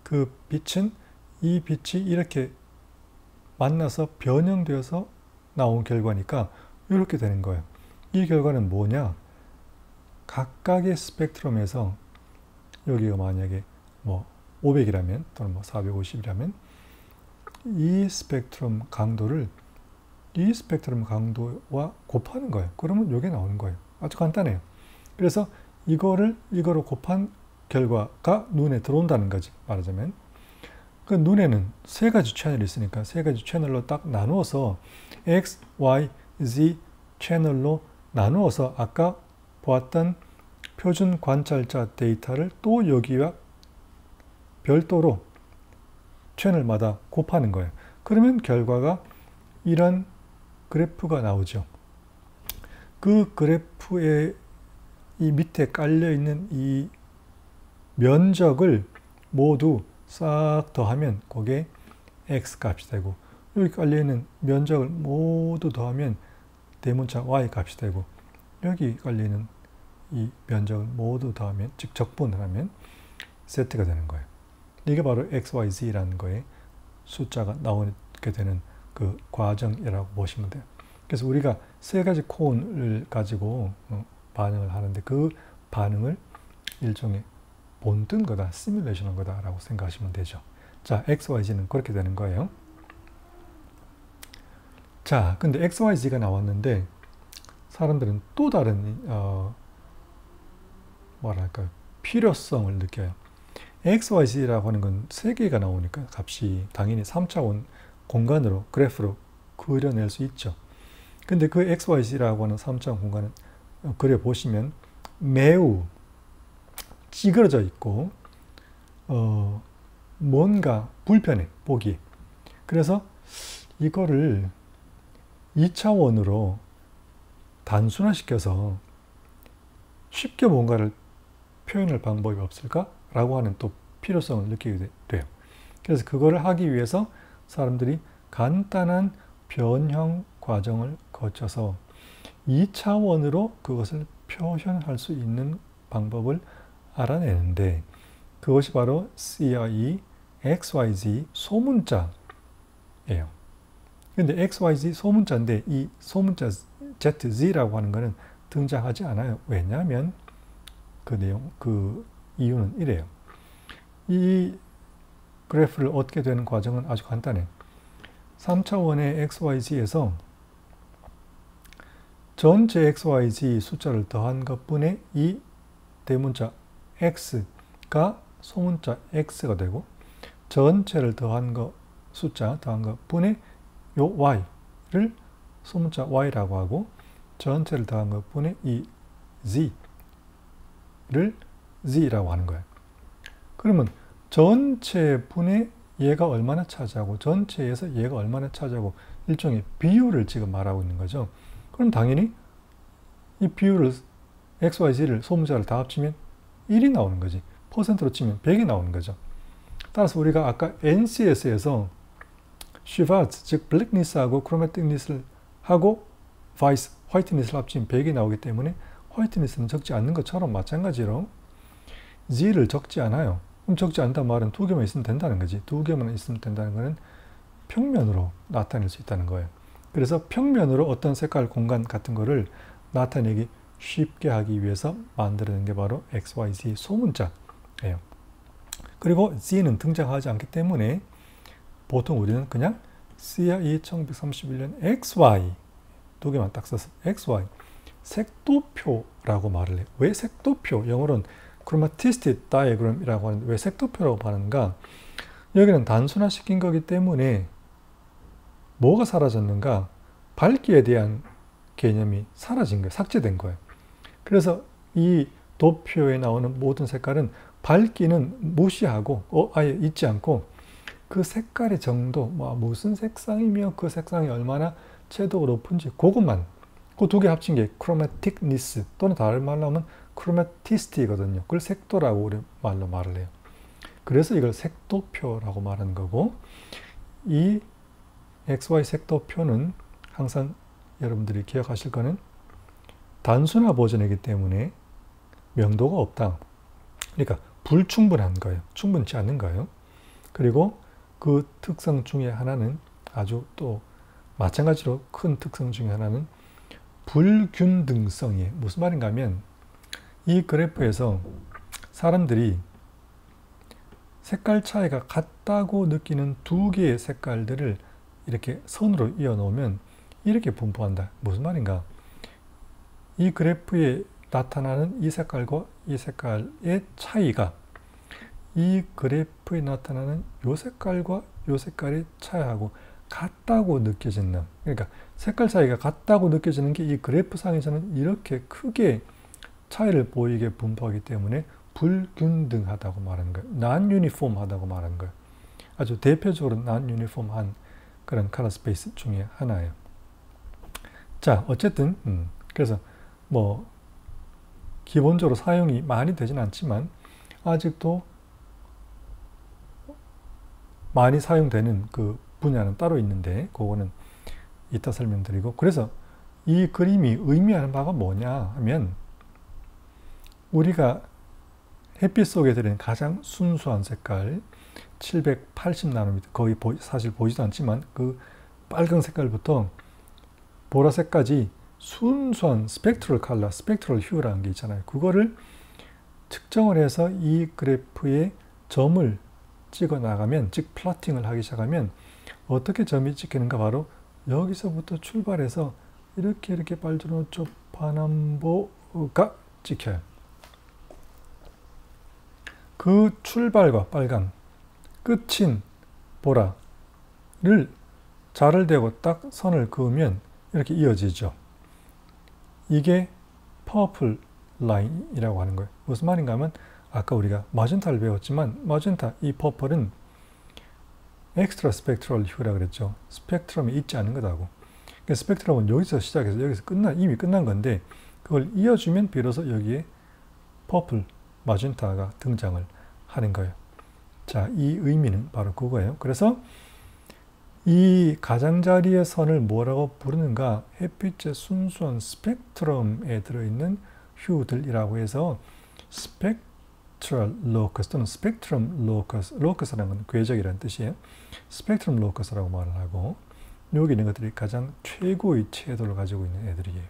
그 빛은 이 빛이 이렇게 만나서 변형되어서 나온 결과니까 이렇게 되는 거예요. 이 결과는 뭐냐? 각각의 스펙트럼에서 여기가 만약에 뭐 500이라면 또는 뭐 450이라면 이 스펙트럼 강도를 이 스펙트럼 강도와 곱하는 거예요. 그러면 이게 나오는 거예요. 아주 간단해요. 그래서 이거로 곱한 결과가 눈에 들어온다는 거지, 말하자면. 그 눈에는 세 가지 채널이 있으니까 세 가지 채널로 딱 나누어서 X, Y, Z 채널로 나누어서 아까 보았던 표준 관찰자 데이터를 또 여기와 별도로 채널마다 곱하는 거예요. 그러면 결과가 이런 그래프가 나오죠. 그 그래프에 이 밑에 깔려있는 이 면적을 모두 싹 더하면 그게 X 값이 되고, 여기 깔려있는 면적을 모두 더하면 대문자 Y 값이 되고, 여기 깔려있는 이 면적을 모두 더하면, 즉 적분을 하면 세트가 되는 거예요. 이게 바로 XYZ라는 거에 숫자가 나오게 되는 그 과정이라고 보시면 돼요. 그래서 우리가 세 가지 콘을 가지고 반응을 하는데 그 반응을 일종의 본뜬 거다, 시뮬레이션한 거다라고 생각하시면 되죠. 자, XYZ는 그렇게 되는 거예요. 자, 근데 XYZ가 나왔는데 사람들은 또 다른 뭐랄까요, 필요성을 느껴요. XYZ라고 하는 건 세 개가 나오니까 값이 당연히 3차원 공간으로 그래프로 그려낼 수 있죠. 근데 그 XYZ라고 하는 3차원 공간을 그려보시면 매우 찌그러져 있고 뭔가 불편해, 보기. 그래서 이거를 2차원으로 단순화시켜서 쉽게 뭔가를 표현할 방법이 없을까? 라고 하는 또 필요성을 느끼게 돼요. 그래서 그거를 하기 위해서 사람들이 간단한 변형 과정을 거쳐서 2차원으로 그것을 표현할 수 있는 방법을 알아내는데 그것이 바로 CRE XYZ 소문자예요. 근데 XYZ 소문자인데 이 소문자 ZZ라고 하는 것은 등장하지 않아요. 왜냐하면 그 이유는 이래요. 이 그래프를 얻게 되는 과정은 아주 간단해요. 3차원의 XYZ에서 전체 XYZ 숫자를 더한 것분의 이 대문자 X가 소문자 X가 되고, 전체를 더한 것 숫자 더한 것분의 요 Y를 소문자 Y라고 하고, 전체를 더한 것분의 이 Z를 Z라고 하는 거예요. 그러면 전체 분의 얘가 얼마나 차지하고 전체에서 얘가 얼마나 차지하고 일종의 비율을 지금 말하고 있는 거죠. 그럼 당연히 이 비율을 XYZ를 소문자를 다 합치면 1이 나오는 거지. 퍼센트로 치면 100이 나오는 거죠. 따라서 우리가 아까 NCS에서 시바트, 즉 블랙니스하고 크로매틱니스를 하고 바이스, 화이트니스를 합치면 100이 나오기 때문에 화이트니스는 적지 않는 것처럼 마찬가지로 Z를 적지 않아요. 그럼 적지 않다는 말은 두 개만 있으면 된다는 거지. 두 개만 있으면 된다는 것은 평면으로 나타낼 수 있다는 거예요. 그래서 평면으로 어떤 색깔 공간 같은 거를 나타내기 쉽게 하기 위해서 만들어낸 게 바로 XYZ 소문자예요. 그리고 Z는 등장하지 않기 때문에 보통 우리는 그냥 CRE 1931년 XY 두 개만 딱 써서 XY 색도표라고 말을 해요. 왜 색도표? 영어로는 크로마티스틱 다이어그램이라고 하는데 왜 색도표라고 하는가? 여기는 단순화시킨 거기 때문에 뭐가 사라졌는가? 밝기에 대한 개념이 사라진 거예요. 삭제된 거예요. 그래서 이 도표에 나오는 모든 색깔은 밝기는 무시하고 아예 잊지 않고 그 색깔의 정도, 무슨 색상이며 그 색상이 얼마나 채도가 높은지 그것만, 그 두 개 합친 게 크로마틱니스 또는 다른 말로 하면 크로마티스티거든요. 그걸 색도라고 우리 말로 말을 해요. 그래서 이걸 색도표라고 말하는 거고, 이 XY 색도표는 항상 여러분들이 기억하실 거는 단순화 버전이기 때문에 명도가 없다. 그러니까 불충분한 거예요. 충분치 않는 거예요. 그리고 그 특성 중에 하나는 아주 또 마찬가지로 큰 특성 중에 하나는 불균등성이에요. 무슨 말인가 하면 이 그래프에서 사람들이 색깔 차이가 같다고 느끼는 두 개의 색깔들을 이렇게 선으로 이어 놓으면 이렇게 분포한다. 무슨 말인가? 이 그래프에 나타나는 이 색깔과 이 색깔의 차이가 이 그래프에 나타나는 이 색깔과 이 색깔의 차이하고 같다고 느껴지는, 그러니까 색깔 차이가 같다고 느껴지는 게 이 그래프상에서는 이렇게 크게 차이를 보이게 분포하기 때문에 불균등하다고 말하는 거예요. non-uniform하다고 말하는 거예요. 아주 대표적으로 non-uniform한 그런 컬러 스페이스 중에 하나예요. 자, 어쨌든 그래서 뭐 기본적으로 사용이 많이 되진 않지만 아직도 많이 사용되는 그 분야는 따로 있는데 그거는 이따 설명드리고, 그래서 이 그림이 의미하는 바가 뭐냐 하면 우리가 햇빛 속에 들어있는 가장 순수한 색깔 780나노미터, 거의 사실 보이지도 않지만 그 빨간 색깔부터 보라색까지 순수한 스펙트럴 컬러, 스펙트럴 휴라는 게 있잖아요. 그거를 측정을 해서 이 그래프에 점을 찍어 나가면, 즉 플러팅을 하기 시작하면 어떻게 점이 찍히는가? 바로 여기서부터 출발해서 이렇게 빨주노초 파남보가 찍혀요. 그 출발과 빨강, 끝인 보라를 자를 대고 딱 선을 그으면 이렇게 이어지죠. 이게 퍼플 라인이라고 하는 거예요. 무슨 말인가 하면 아까 우리가 마젠타를 배웠지만 마젠타, 이 퍼플은 엑스트라 스펙트럴 휴라 그랬죠. 스펙트럼이 있지 않은 거다고. 그러니까 스펙트럼은 여기서 시작해서 여기서 이미 끝난 건데 그걸 이어주면 비로소 여기에 퍼플, 마젠타가 등장을 하는 거예요. 자, 이 의미는 바로 그거예요. 그래서 이 가장자리의 선을 뭐라고 부르는가? 햇빛의 순수한 스펙트럼에 들어있는 휴들이라고 해서 스펙트럴 로커스 또는 스펙트럼 로커스, 로커스라는 건 궤적이라는 뜻이에요. 스펙트럼 로커스라고 말을 하고, 여기 있는 것들이 가장 최고의 채도를 가지고 있는 애들이에요.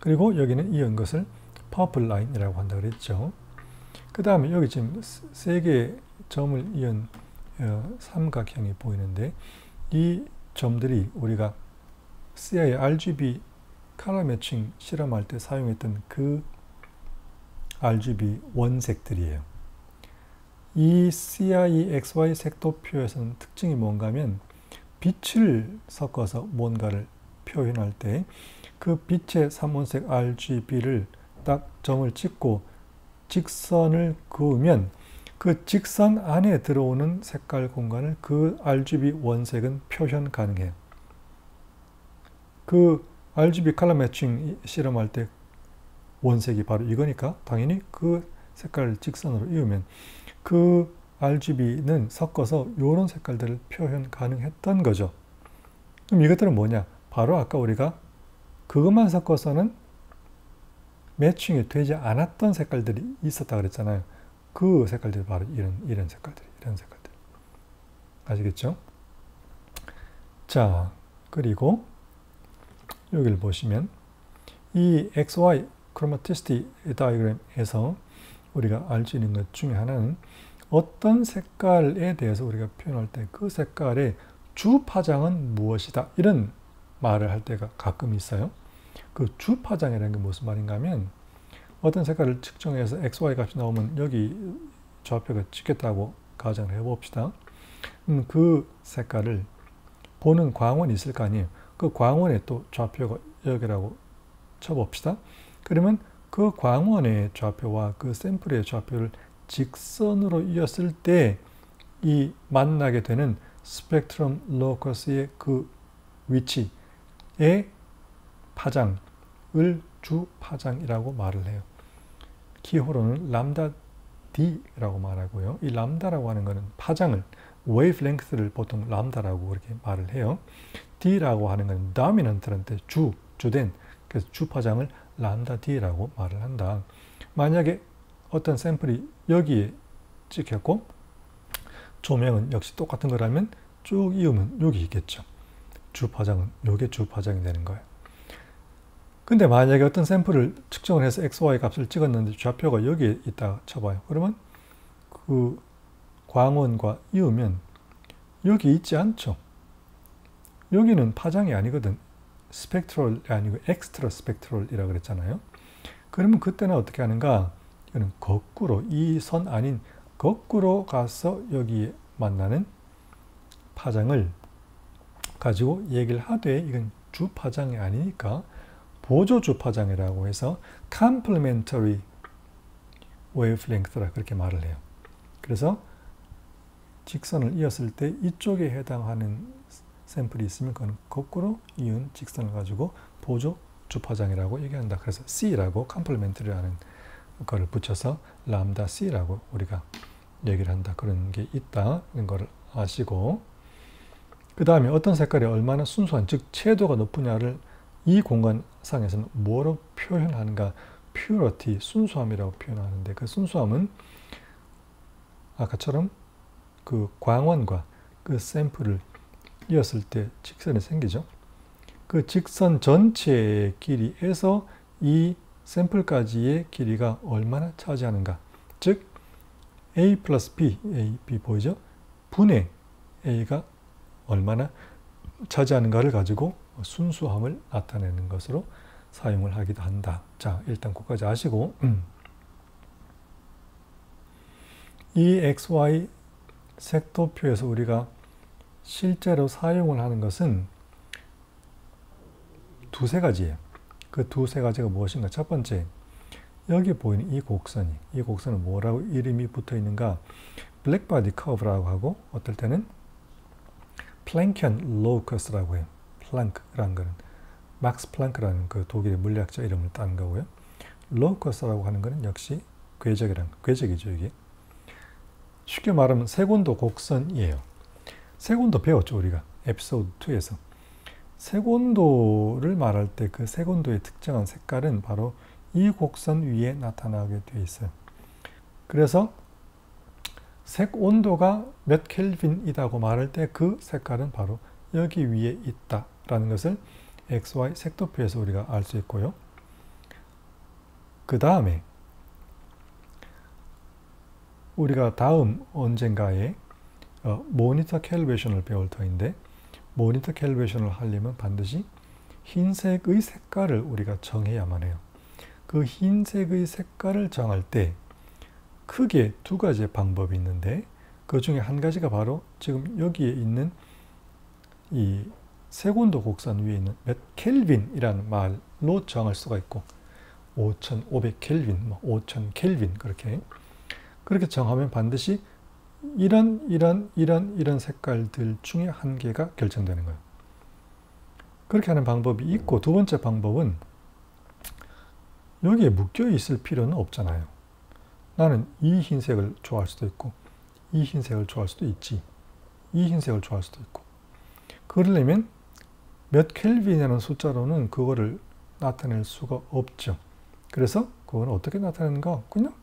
그리고 여기는 이은 것을 퍼플 라인이라고 한다 그랬죠. 그 다음에 여기 지금 세 개의 점을 이은 삼각형이 보이는데 이 점들이 우리가 CIA RGB 컬러 매칭 실험할 때 사용했던 그 RGB 원색들이에요. 이 CI XY 색도표에서는 특징이 뭔가 하면 빛을 섞어서 뭔가를 표현할 때 그 빛의 삼원색 RGB를 딱 점을 찍고 직선을 그으면 그 직선 안에 들어오는 색깔 공간을 그 RGB 원색은 표현 가능해요. 그 RGB 컬러 매칭 실험할 때 원색이 바로 이거니까 당연히 그 색깔을 직선으로 이으면 그 RGB는 섞어서 이런 색깔들을 표현 가능했던 거죠. 그럼 이것들은 뭐냐? 바로 아까 우리가 그것만 섞어서는 매칭이 되지 않았던 색깔들이 있었다 그랬잖아요. 그 색깔들이 바로 이런 색깔들. 아시겠죠? 자, 그리고 여기를 보시면 이 XY 크로마티시티 다이어그램에서 우리가 알 수 있는 것 중에 하나는 어떤 색깔에 대해서 우리가 표현할 때 그 색깔의 주파장은 무엇이다, 이런 말을 할 때가 가끔 있어요. 그 주파장이라는 게 무슨 말인가 하면 어떤 색깔을 측정해서 XY 값이 나오면 여기 좌표가 찍혔다고 가정을 해봅시다. 그 색깔을 보는 광원이 있을 거 아니에요. 그 광원에 또 좌표가 여기라고 쳐봅시다. 그러면 그 광원의 좌표와 그 샘플의 좌표를 직선으로 이었을 때 이 만나게 되는 스펙트럼 로커스의 그 위치의 파장을 주파장이라고 말을 해요. 기호로는 람다 D라고 말하고요. 이 람다라고 하는 것은 파장을, 웨이브랭크를 보통 람다라고 그렇게 말을 해요. D라고 하는 것은 다미넌트한테 주된, 그래서 주파장을 람다 D라고 말을 한다. 만약에 어떤 샘플이 여기에 찍혔고 조명은 역시 똑같은 거라면 쭉 이으면 여기 있겠죠. 주파장은 요게 주파장이 되는 거예요. 근데 만약에 어떤 샘플을 측정을 해서 XY 값을 찍었는데 좌표가 여기에 있다 쳐봐요. 그러면 그 광원과 이으면 여기 있지 않죠. 여기는 파장이 아니거든. 스펙트럴이 아니고 엑스트라 스펙트럴이라고 그랬잖아요. 그러면 그때는 어떻게 하는가? 이거는 거꾸로, 이 선 아닌 거꾸로 가서 여기에 만나는 파장을 가지고 얘기를 하되 이건 주파장이 아니니까 보조 주파장이라고 해서 complementary wavelength라 그렇게 말을 해요. 그래서 직선을 이었을 때 이쪽에 해당하는 샘플이 있으면 그건 거꾸로 이은 직선을 가지고 보조 주파장이라고 얘기한다. 그래서 C라고 complementary라는 거를 붙여서 람다 C라고 우리가 얘기를 한다. 그런 게 있다는 걸 아시고, 그 다음에 어떤 색깔이 얼마나 순수한, 즉 채도가 높으냐를 이 공간상에서는 뭐로 표현하는가? purity, 순수함이라고 표현하는데, 그 순수함은 아까처럼 그 광원과 그 샘플을 이었을 때 직선이 생기죠. 그 직선 전체의 길이에서 이 샘플까지의 길이가 얼마나 차지하는가? 즉 A 플러스 B, A, B 보이죠? 분의 A가 얼마나 차지하는가를 가지고 순수함을 나타내는 것으로 사용을 하기도 한다. 자, 일단 그것까지 아시고 이 XY 색도표에서 우리가 실제로 사용을 하는 것은 두세 가지예요. 그 두세 가지가 무엇인가? 첫 번째, 여기 보이는 이 곡선은 뭐라고 이름이 붙어 있는가? 블랙바디 커브라고 하고, 어떨 때는 플랭키안 로커스라고 해요. 플랑크라는 거는 막스 플랑크라는 그 독일의 물리학자 이름을 딴 거고요. 로커스라고 하는 거는 역시 궤적이죠, 이게. 쉽게 말하면 세곤도 곡선이에요. 세곤도 배웠죠, 우리가 에피소드 2에서. 세곤도를 말할 때 그 세곤도의 특정한 색깔은 바로 이 곡선 위에 나타나게 되어 있어요. 그래서 색 온도가 몇 켈빈이라고 말할 때 그 색깔은 바로 여기 위에 있다라는 것을 XY 색도표에서 우리가 알 수 있고요. 그 다음에 우리가 다음 언젠가에 모니터 캘리브레이션을 배울 터인데, 모니터 캘리브레이션을 하려면 반드시 흰색의 색깔을 우리가 정해야만 해요. 그 흰색의 색깔을 정할 때 크게 두 가지의 방법이 있는데, 그 중에 한 가지가 바로 지금 여기에 있는 이 색온도 곡선 위에 있는 몇 켈빈이라는 말로 정할 수가 있고, 5500 켈빈, 5000 켈빈 그렇게 정하면 반드시 이런 색깔들 중에 한 개가 결정되는 거예요. 그렇게 하는 방법이 있고, 두 번째 방법은 여기에 묶여 있을 필요는 없잖아요. 나는 이 흰색을 좋아할 수도 있고, 이 흰색을 좋아할 수도 있지, 이 흰색을 좋아할 수도 있고. 그러려면 몇 켈빈이라는 숫자로는 그거를 나타낼 수가 없죠. 그래서 그건 어떻게 나타내는가? 그냥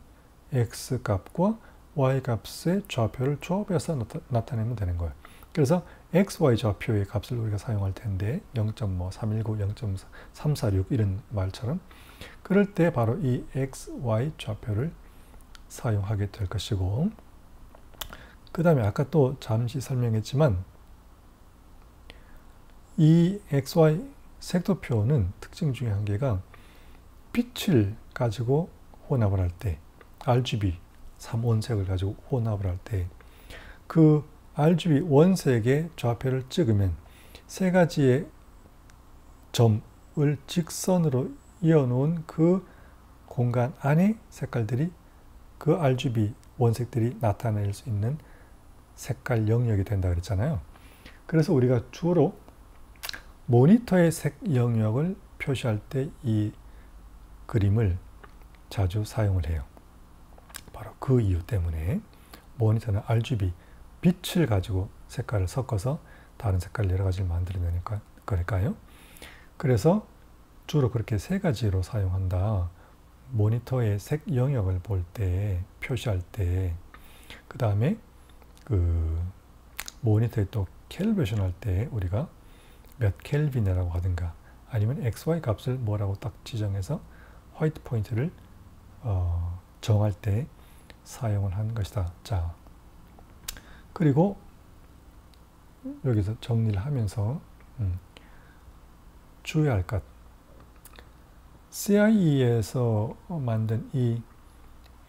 X 값과 Y 값의 좌표를 조합해서 나타내면 되는 거예요. 그래서 XY 좌표의 값을 우리가 사용할 텐데 0.319, 0.346 이런 말처럼, 그럴 때 바로 이 XY 좌표를 사용하게 될 것이고, 그 다음에 아까 또 잠시 설명했지만 이 XY 색도표는 특징 중에 한 개가 빛을 가지고 혼합을 할 때, RGB 3원색을 가지고 혼합을 할 때 그 RGB 원색의 좌표를 찍으면 세 가지의 점을 직선으로 이어놓은 그 공간 안에 색깔들이 그 RGB 원색들이 나타낼 수 있는 색깔 영역이 된다 그랬잖아요. 그래서 우리가 주로 모니터의 색 영역을 표시할 때 이 그림을 자주 사용을 해요. 바로 그 이유 때문에 모니터는 RGB 빛을 가지고 색깔을 섞어서 다른 색깔 여러 가지를 만들어내는 거니까요. 그래서 주로 그렇게 세 가지로 사용한다. 모니터의 색 영역을 볼 때, 표시할 때, 그 다음에 그 모니터에 또 캘리브레이션 할 때 우리가 몇 켈빈이라고 하든가 아니면 XY 값을 뭐라고 딱 지정해서 화이트 포인트를 정할 때 사용을 한 것이다. 자, 그리고 여기서 정리를 하면서 주의할 것. CIE에서 만든 이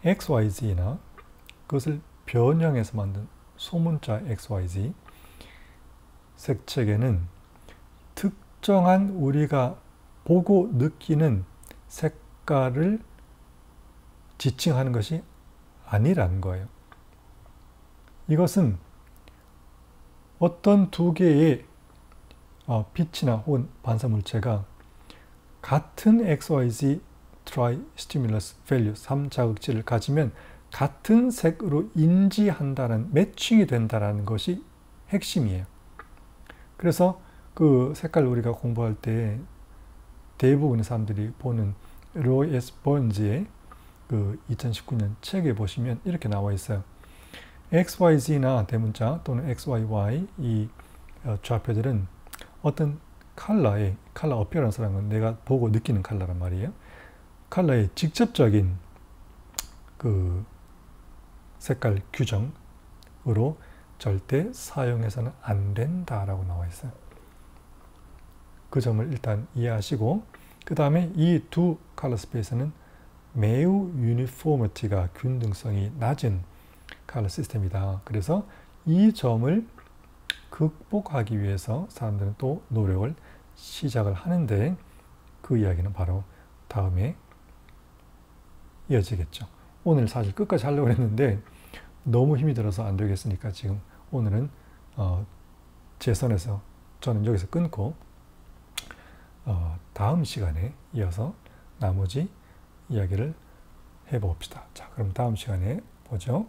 XYZ나 그것을 변형해서 만든 소문자 XYZ 색책에는 특정한 우리가 보고 느끼는 색깔을 지칭하는 것이 아니라는 거예요. 이것은 어떤 두 개의 빛이나 혹은 반사물체가 같은 XYZ Tri Stimulus Value 3자극치를 가지면 같은 색으로 인지한다는, 매칭이 된다는 것이 핵심이에요. 그래서 그 색깔 우리가 공부할 때 대부분의 사람들이 보는 로이 S. 번즈의 그 2019년 책에 보시면 이렇게 나와 있어요. XYZ나 대문자 또는 XYY 이 좌표들은 어떤 컬러 어피어런스라는 건 내가 보고 느끼는 컬러란 말이에요. 컬러의 직접적인 그 색깔 규정으로 절대 사용해서는 안 된다라고 나와 있어요. 그 점을 일단 이해하시고 그 다음에 이 두 컬러 스페이스는 매우 유니포미티가 균등성이 낮은 컬러 시스템이다. 그래서 이 점을 극복하기 위해서 사람들은 또 노력을 시작을 하는데 그 이야기는 바로 다음에 이어지겠죠. 오늘 사실 끝까지 하려고 했는데 너무 힘이 들어서 안 되겠으니까 지금 오늘은 제 선에서 저는 여기서 끊고 다음 시간에 이어서 나머지 이야기를 해봅시다. 자, 그럼 다음 시간에 보죠.